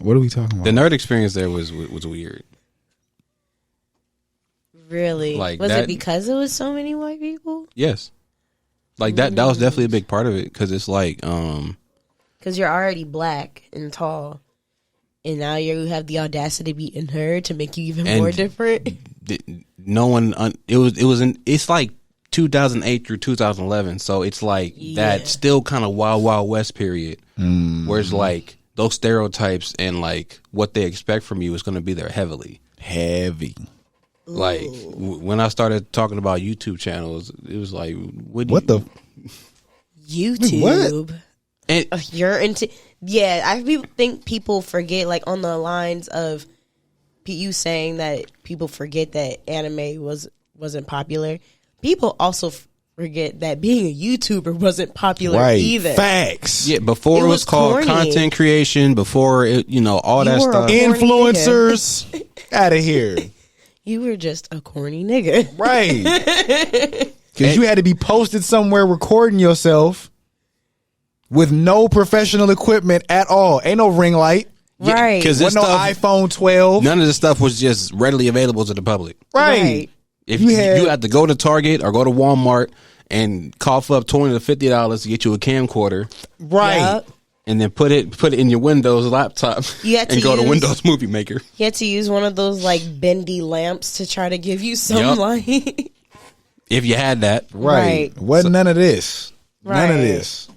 What are we talking about? the nerd experience there was weird. Really? Like was that- it because it was so many white people? Yes, like that was definitely a big part of it because it's like Because you're already black and tall, and now you have the audacity to be in her to make you even more different. no one it's like 2008 through 2011, so it's like that still kind of wild west period where it's like those stereotypes and like what they expect from you is going to be there heavy. Like when I started talking about YouTube channels, it was like What the? YouTube. What? And You're into I think people forget, like, on the lines of you saying that people forget that anime wasn't popular. People also forget that being a YouTuber wasn't popular either. Facts. yeah, before it was called corny. content creation, before it, all that were a stuff. corny Influencers. Out of here. You were just a corny nigga. Right. Because you had to be posted somewhere recording yourself with no professional equipment at all. Ain't no ring light. Right. Because Wasn't no iPhone 12. none of this stuff was just readily available to the public. Right. If You you had- had to go to Target or go to Walmart and cough up $20 to $50 to get you a camcorder, Right. Yup. and then put it in your Windows laptop You had to and go to use- Windows Movie Maker. You had to use one of those, like, bendy lamps to try to give you some Yup. light. If you had that, Right. Right. Wasn't none of this. None of Right. this.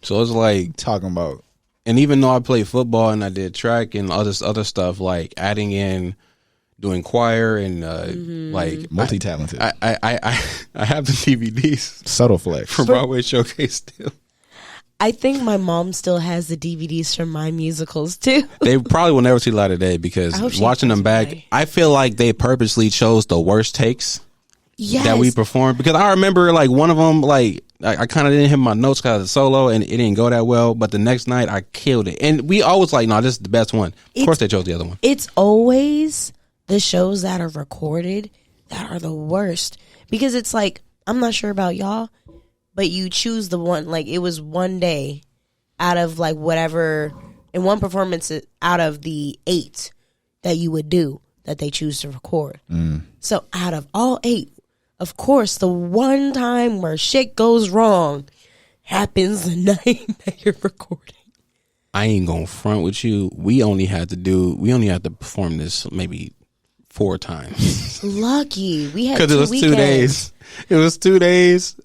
so it's like, Talking about. and even though I played football and I did track and all this other stuff, like adding in doing choir and like Multi-talented. I have the DVDs Subtle flex. from Broadway Showcase still. I think my mom still has the DVDs from my musicals, too. They probably will never see the light of day I because hope she watching them goes back, away. I feel like they purposely chose the worst takes Yes. that we performed because I remember like one of them, like I kind of didn't hit my notes because of the solo and it didn't go that well, but the next night I killed it. And we always like, no, this is the best one. Of course they chose the other one. It's always the shows that are recorded that are the worst, because it's like, I'm not sure about y'all, but you choose the one, like, it was one day out of like whatever, in one performance out of the 8 that you would do that they choose to record. So out of all 8, of course, the one time where shit goes wrong happens the night that you're recording. I ain't gonna front with you. We only had to perform this maybe 4 times Lucky we had because 2 it was weekends. 2 days. It was 2 days.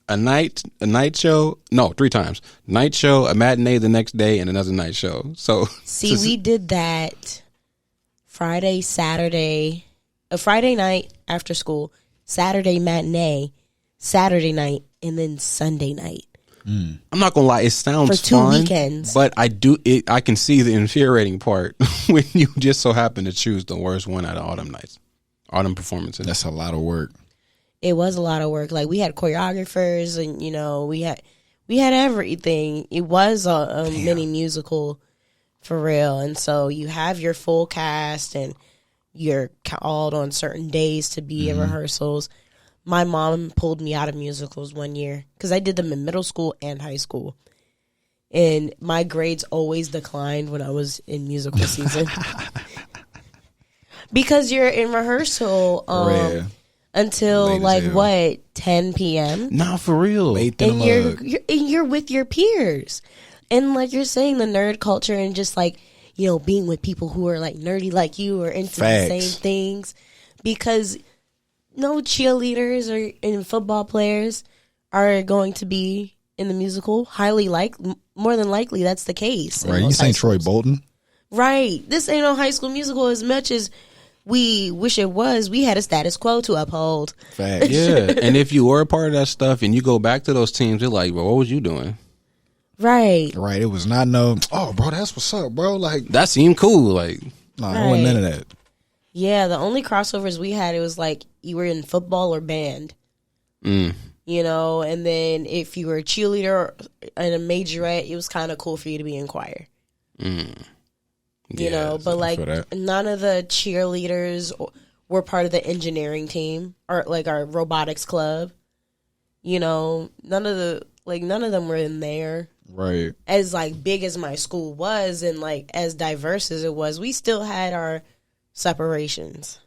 A night show. No, 3 times. Night show, a matinee the next day, and another night show. So See, we did that Friday, Saturday, a Friday night after school, Saturday matinee, Saturday night, and then Sunday night. I'm not gonna lie, it sounds For 2 fun, weekends. but I can see the infuriating part when you just so happen to choose the worst one out of autumn performances. That's a lot of work. It was a lot of work. Like, we had choreographers, and we had everything. It was a mini musical for real. And so you have your full cast, and you're called on certain days to be in rehearsals. My mom pulled me out of musicals one year because I did them in middle school and high school. And my grades always declined when I was in musical season. Because you're in rehearsal until Late as hell. 10 p.m. Nah, for real. Late than And you're with your peers. And like you're saying, the nerd culture and just like, being with people who are like nerdy like you or into Facts. the same things. Because no cheerleaders or and football players are going to be in the musical. More than likely, that's the case. Right, you saying Troy Bolton? Right. This ain't no High School Musical as much as we wish it was. We had a status quo to uphold. Facts. Yeah, and if you were a part of that stuff and you go back to those teams, you're like, well, what was you doing? Right. Right. It was not oh, bro, that's what's up, bro. Like, That seemed cool. Like, nah, it wasn't none of that. Yeah, the only crossovers we had, it was like you were in football or band. And then if you were a cheerleader and a majorette, it was kind of cool for you to be in choir. But like none of the cheerleaders were part of the engineering team or like our robotics club. None of them were in there. Right. As like big as my school was and like as diverse as it was, we still had our separations.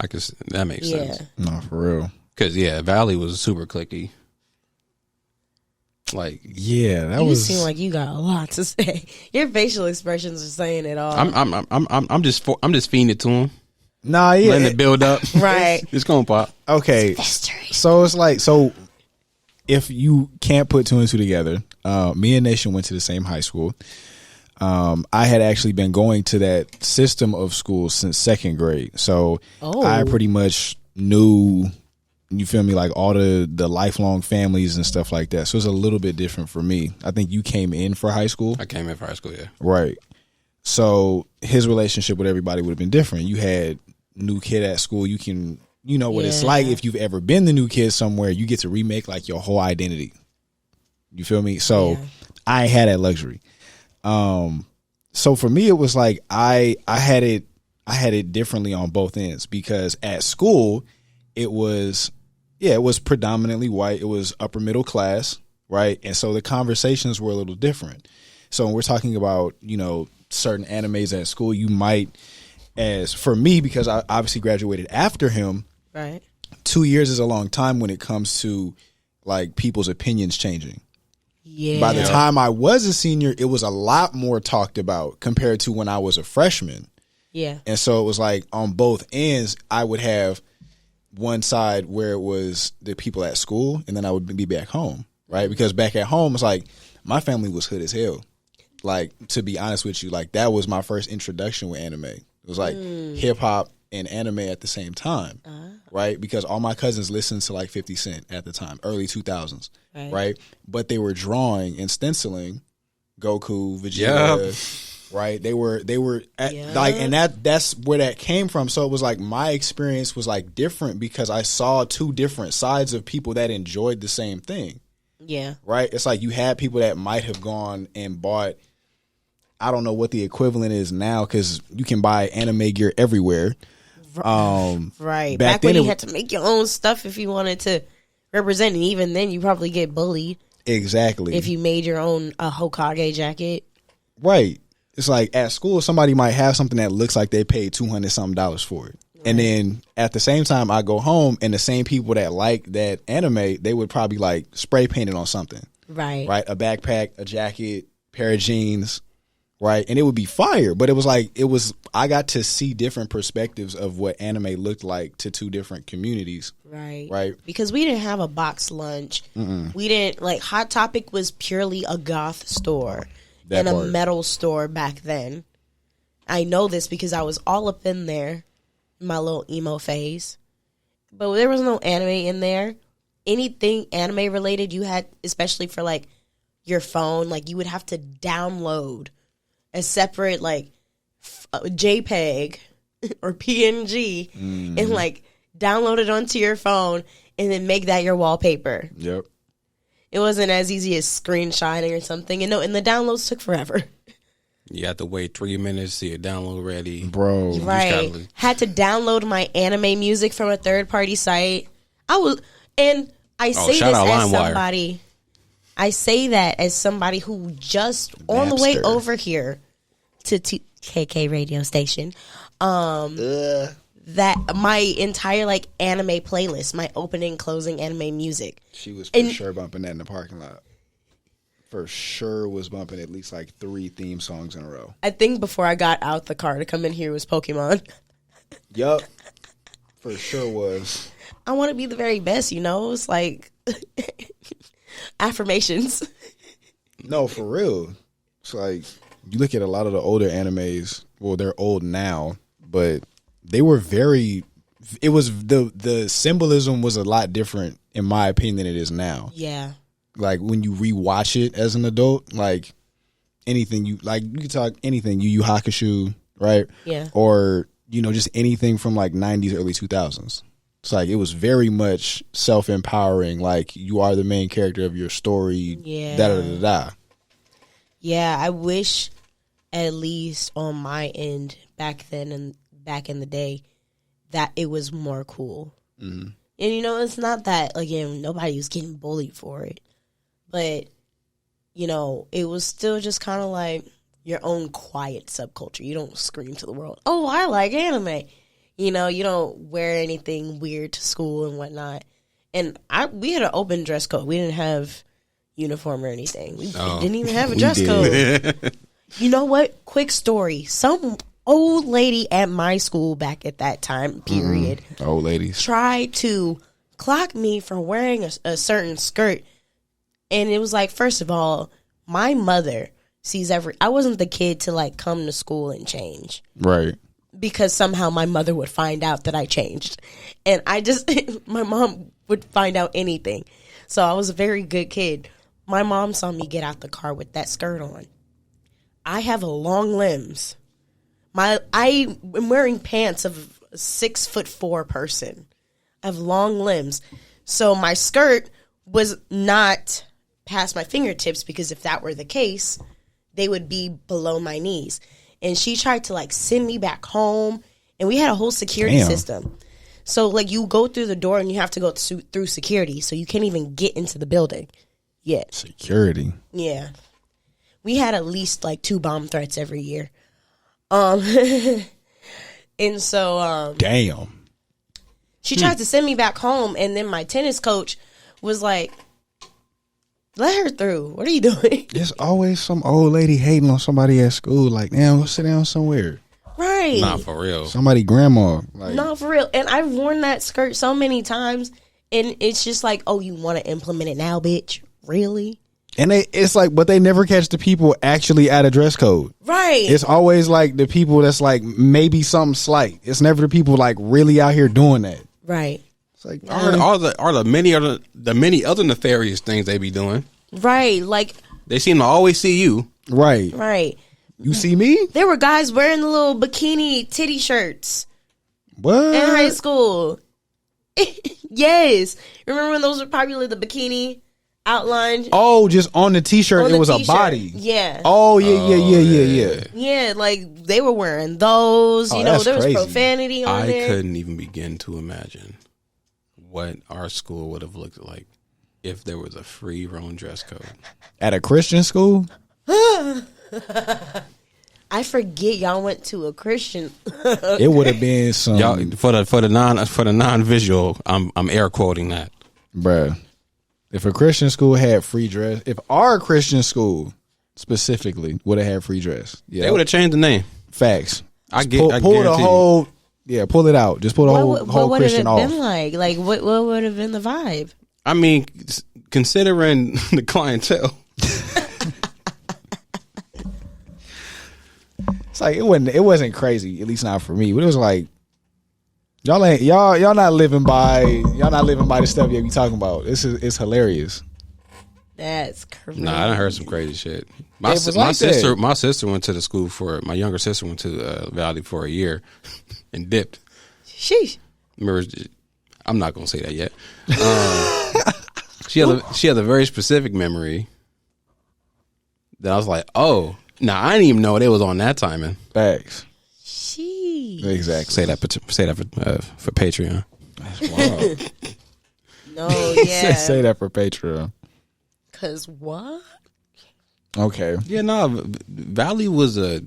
I guess that makes sense. No, for real. Because, Valley was super cliquey. Like, yeah, that you was. seem like you got a lot to say. Your facial expressions are saying it all. I'm just feeding it to him. Nah, yeah. Letting it build up. Right. It's going to pop. Okay. So it's like, if you can't put two and two together, me and Nation went to the same high school. I had actually been going to that system of school since second grade. So I pretty much knew, you feel me, like all the lifelong families and stuff like that. So it's a little bit different for me. I think you came in for high school. I came in for high school, yeah. Right. So his relationship with everybody would have been different. You had new kid at school. You know what it's like if you've ever been the new kid somewhere. You get to remake like your whole identity. You feel me? So I ain't had that luxury. So for me, it was like I had it differently on both ends because at school it was predominantly white. It was upper middle class, right? And so the conversations were a little different. So when we're talking about, certain animes at school, you might, as for me, because I obviously graduated after him, right? 2 years is a long time when it comes to like people's opinions changing. Yeah. By the time I was a senior, it was a lot more talked about compared to when I was a freshman. Yeah. And so it was like on both ends, I would have one side where it was the people at school, and then I would be back home, right? Because back at home, it's like my family was hood as hell. Like, to be honest with you, like that was my first introduction with anime. It was like hip hop and anime at the same time, right? Because all my cousins listened to like 50 Cent at the time, early 2000s, right? But they were drawing and stenciling Goku, Vegeta, right? They were like, and that's where that came from. So it was like my experience was like different because I saw two different sides of people that enjoyed the same thing. Yeah. Right? It's like you had people that might have gone and bought, I don't know what the equivalent is now because you can buy anime gear everywhere. Right. Back when you had to make your own stuff if you wanted to represent, and even then you probably get bullied. Exactly. If you made your own Hokage jacket. Right. It's like at school, somebody might have something that looks like they paid $200-something for it. Right. And then at the same time, I go home and the same people that like that anime, they would probably like spray paint it on something. Right. Right. A backpack, a jacket, pair of jeans. Right. And it would be fire. But it was like, I got to see different perspectives of what anime looked like to two different communities. Right. Right. Because we didn't have a box lunch. We didn't, like, Hot Topic was purely a goth store and a metal store back then. I know this because I was all up in there, my little emo phase. But there was no anime in there. anything anime related, you had, especially for like your phone, like you would have to download a separate like JPEG or PNG and like download it onto your phone and then make that your wallpaper. Yep. It wasn't as easy as screenshotting or something. And the downloads took forever. You have to wait 3 minutes to your download ready. Bro. Right. Had to download my anime music from a third party site. I say this as somebody. I say that as somebody who just on the way over here to KK radio station, that my entire like anime playlist, my opening, closing anime music. She was for sure bumping that in the parking lot. For sure was bumping at least like 3 theme songs in a row. I think before I got out the car to come in here was Pokemon. Yup. For sure was. I want to be the very best, It's like affirmations. No, for real. It's like you look at a lot of the older animes. Well, they're old now, but they were it was the symbolism was a lot different in my opinion than it is now. Yeah. Like when you rewatch it as an adult, like anything you can talk anything, Yu Yu Hakusho, right? Yeah. Or, just anything from like 90s, early 2000s. It's like it was very much self-empowering, like you are the main character of your story. Yeah. Da da da da. Yeah, I wish at least on my end back then and back in the day that it was more cool. Mm-hmm. And it's not that again nobody was getting bullied for it. But, it was still just kind of like your own quiet subculture. You don't scream to the world, oh, I like anime. You don't wear anything weird to school and whatnot. And we had an open dress code. We didn't have uniform or anything. We didn't even have a dress code. You know what? Quick story. Some old lady at my school back at that time, period. Old ladies. Tried to clock me for wearing a certain skirt. And it was like, first of all, my mother sees I wasn't the kid to like come to school and change. Right. Because somehow my mother would find out that I changed. And my mom would find out anything. So I was a very good kid. My mom saw me get out the car with that skirt on. I have long limbs. I am wearing pants of a 6'4" person. I have long limbs. So my skirt was not past my fingertips because if that were the case, they would be below my knees. And she tried to like send me back home, and we had a whole security system. So like you go through the door and you have to go through security, so you can't even get into the building yet. Security. Yeah. We had at least like 2 bomb threats every year. And so damn. She tried to send me back home, and then my tennis coach was like, let her through. What are you doing? There's always some old lady hating on somebody at school. Like, damn, go sit down somewhere. Right. Not for real. Somebody grandma. Like, not for real. And I've worn that skirt so many times, and it's just like, oh, you want to implement it now, bitch? Really? And it's like, but they never catch the people actually at a dress code. Right. It's always like the people that's like maybe something slight. It's never the people like really out here doing that. Right. It's like are the many other nefarious things they be doing. Right. Like they seem to always see you. Right. Right. You see me? There were guys wearing the little bikini titty shirts. What? In high school. Yes. Remember when those were popular, the bikini outline? Oh, just on the t-shirt, it was a body. Yeah. Oh, yeah. Yeah, like they were wearing those. Oh, there was crazy. Profanity on there. I couldn't even begin to imagine what our school would have looked like if there was a free roam dress code. At a Christian school? I forget y'all went to a Christian. It would have been some. Y'all, for the non-visual, I'm air quoting that. Bruh. If a Christian school had free dress, if our Christian school specifically would have had free dress, they would have changed the name. Facts. I pull the whole. Yeah, pull it out. Just pull the whole what Christian off. What would it have been like? Like what would have been the vibe? I mean, considering the clientele. It's like it wasn't crazy, at least not for me. But it was like Y'all not living by the stuff you be talking about. It's hilarious. That's crazy. Nah, I done heard some crazy shit. My It was like that. sister went to the school my younger sister went to Valley for a year and dipped. Sheesh. Remember, I'm not gonna say that yet. She had a very specific memory that I was like, oh, I didn't even know it was on that timing. Facts. Sheesh. Exactly. Say that for Patreon. That's wild. No, yeah. Say that for Patreon. Cause what? Okay. Yeah, no. Valley was the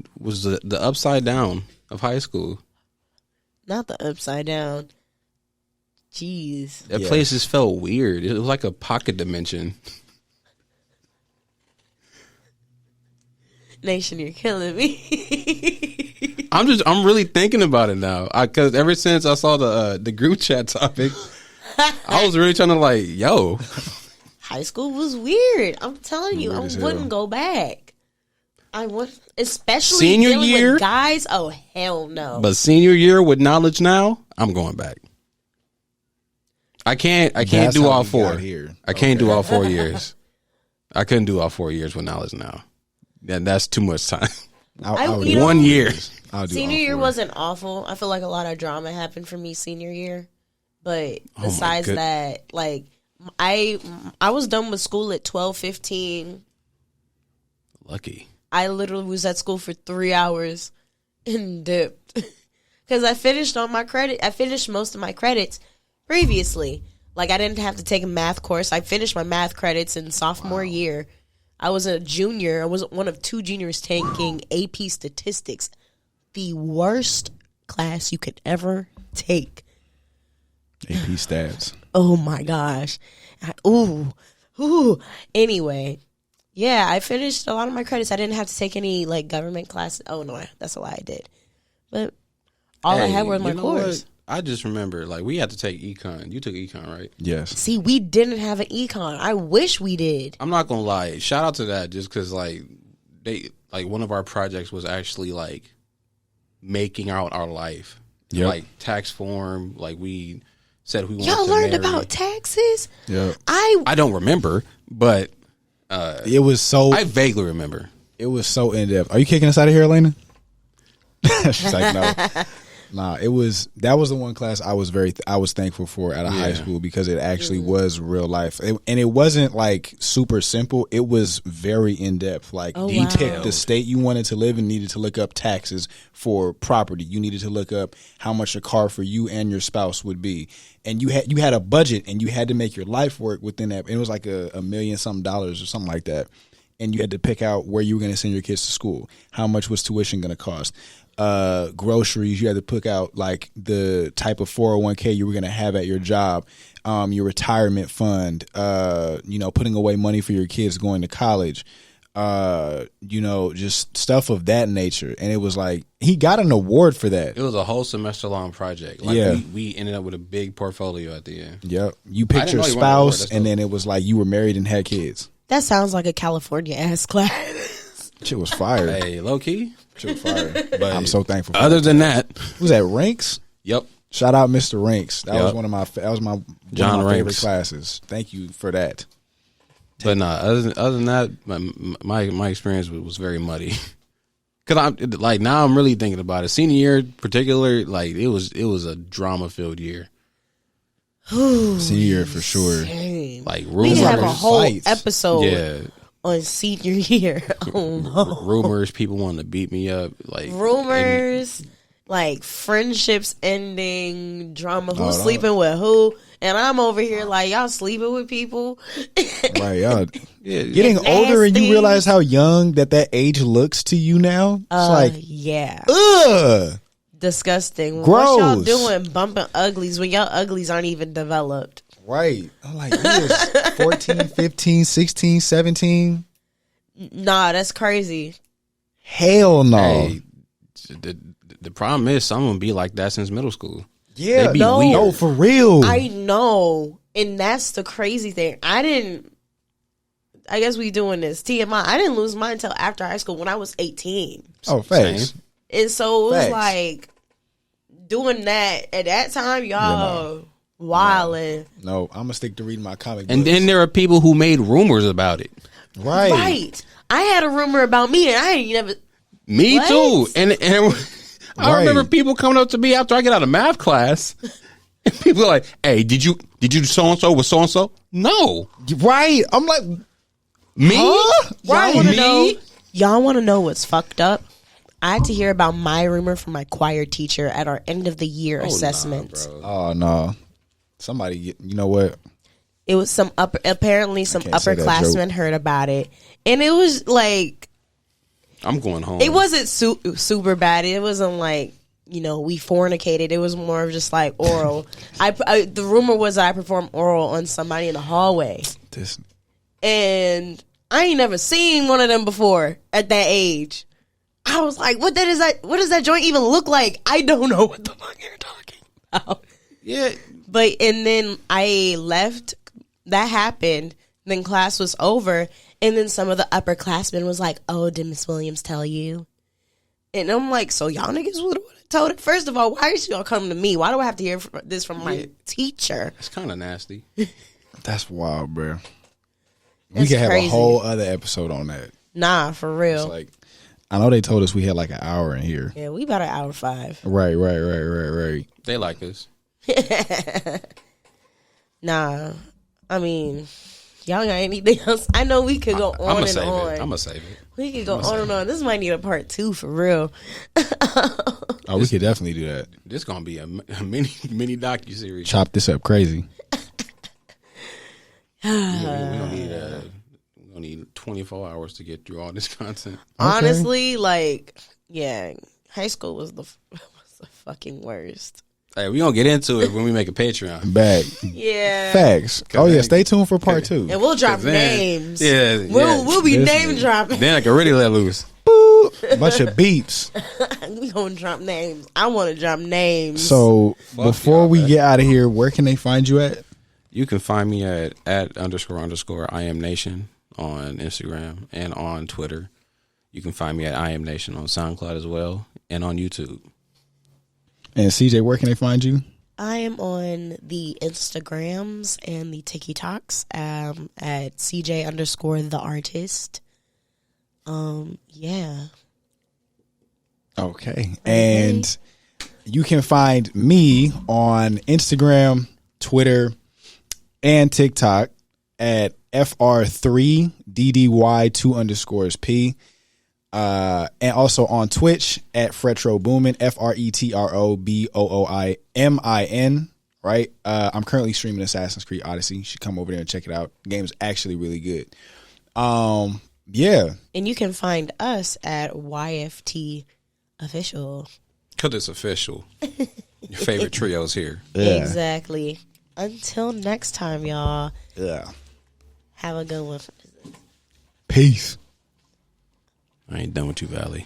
upside down of high school. Not the upside down. Jeez. That place just felt weird. It was like a pocket dimension. Nation, you're killing me. I'm really thinking about it now. Cause ever since I saw the group chat topic, I was really trying to like, yo. High school was weird. I'm telling you, I Weird as wouldn't hell. go back. I would, especially Senior dealing year? with guys. Oh hell no! But senior year with knowledge now, I'm going back. I can't That's do how all we four. got here. I can't do all 4 years. I couldn't do all 4 years with knowledge now. That's too much time. I- would you do know- 1 year. I'll do Senior all year four. wasn't awful. I feel like a lot of drama happened for me senior year, but my besides good- that, like I was done with school at 12:15. Lucky. I literally was at school for 3 hours and dipped because I finished all my credit. I finished most of my credits previously. Like I didn't have to take a math course. I finished my math credits in sophomore year. I was a junior. I was one of 2 juniors taking AP statistics, the worst class you could ever take. AP stats. Oh my gosh. Ooh. Anyway, yeah, I finished a lot of my credits. I didn't have to take any like government classes. Oh no, that's a lie. I did. But all I Hey, had were my you know course. what? I just remember, like, we had to take econ. You took econ, right? Yes. See, we didn't have an econ. I wish we did. I'm not gonna lie. Shout out to that, just because, like, one of our projects was actually like making out our life, Yep. like tax form. Like we said, we wanted Y'all to learned marry. about taxes? Yep. I I don't remember, but It was so I vaguely remember. in depth. Are you kicking us out of here, Elena? She's like, no. Nah, that was the one class I was thankful for out of high school because it actually was real life. And it wasn't like super simple. It was very in depth. Like you wow. picked the state you wanted to live in, needed to look up taxes for property. You needed to look up how much a car for you and your spouse would be. And you had a budget and you had to make your life work within that. It was like $1 million something dollars or something like that. And you had to pick out where you were going to send your kids to school. How much was tuition going to cost? Groceries. You had to pick out like the type of 401k you were going to have at your job, your retirement fund, putting away money for your kids going to college, just stuff of that nature. And it was like, he got an award for that. It was a whole semester long project. Like Yeah. we ended up with a big portfolio at the end. Yep. You I picked didn't your know you wanted an award. spouse That's and dope. then it was like you were married and had kids. that sounds like a California ass class. Shit was fire. Hey, low key. Shit was fire. But I'm so thankful for Other than that, Was that Ranks? yep. Shout out Mr. Ranks. That was Yep. one of my John favorite Ranks. classes. Thank you for that. But nah, other than that, my experience was very muddy. Cause I'm really thinking about it. Senior year, in particular, like it was a drama filled year. Senior year for sure. Dang. Like We rumors, can have a whole Fights. episode yeah, on senior year. Oh no. rumors. People wanting to beat me up. Like Rumors, like friendships ending, drama, who's no. sleeping with who, and I'm over here like y'all sleeping with people. Right, y'all. Yeah, Getting Nasty. older and you realize how young that age looks to you now. It's like, Yeah, ugh. disgusting. What Gross. y'all doing bumping uglies when y'all uglies aren't even developed? Right. I'm like, you was 14, 15, 16, 17. Nah, that's crazy. Hell no. Hey, the problem is some of them be like that since middle school. Yeah. They be No. weird. No, for real. I know, and that's the crazy thing. I guess we doing this TMI. I didn't lose mine until after high school when I was 18. oh, facts. Same. And so it was Facts. like, doing that at that time, y'all wildin'. No, I'm gonna stick to reading my comic books. And then there are people who made rumors about it. Right. Right. I had a rumor about me, and I ain't never. Me What? too. And I Right. remember people coming up to me after I get out of math class. And people are like, "Hey, did you do so and so with so and so?" No, Right. I'm like, me. huh? Y'all want to me? know? Y'all want to know what's fucked up? I had to hear about my rumor from my choir teacher at our end of the year assessments. Oh no. Somebody, you know what? It was some apparently some can't say that upperclassmen heard about it, and it was like I'm going home. it wasn't super bad. It wasn't like, you know, we fornicated. It was more of just like oral. The rumor was I performed oral on somebody in the hallway, This. and I ain't never seen one of them before at that age. I was like, what does that joint even look like? I don't know what the fuck you're talking about. Yeah. But, and then I left, that happened, then class was over, and then some of the upperclassmen was like, oh, did Miss Williams tell you? And I'm like, so y'all niggas would have told it? First of all, why is y'all coming to me? Why do I have to hear this from my teacher? It's kind of nasty. That's wild, bro. We That's could have crazy. a whole other episode on that. Nah, for real. It's like, I know they told us we had like an hour in here. Yeah, we about an hour 5. Right. They like us. Nah, I mean, y'all got anything else? I know we could go on and on. I'm gonna save it. We could go on and on. This might need a part 2 for real. Oh, we could definitely do that. This gonna be a mini docu series. Chop this up crazy. We don't need 24 hours to get through all this content. Honestly, like, yeah, high school was the fucking worst. Hey, we gonna get into it when we make a Patreon. Back. Yeah. Facts. Oh yeah, stay tuned for part 2. And we'll drop Then- names. Yeah, We'll be This name nigga. dropping. Then I can really let loose. Bunch of beeps. We gonna drop names. I want to drop names. So before y'all, we man. get out of here, where can they find you at? You can find me at @__ I am nation on Instagram and on Twitter. You can find me at I am nation on SoundCloud as well and on YouTube. And CJ, where can they find you? I am on the Instagrams and the TikToks at CJ_ the artist. Yeah. Okay. And you can find me on Instagram, Twitter, and TikTok at FR3DDY2_P. And also on Twitch at Fretro Boomin, FRETROBOOIMIN. Right? I'm currently streaming Assassin's Creed Odyssey. You should come over there and check it out. The game is actually really good. Yeah. And you can find us at YFT Official. Because it's official. Your favorite trio's here. Yeah. Exactly. Until next time, y'all. Yeah. Have a good one. Peace. I ain't done with you, Valley.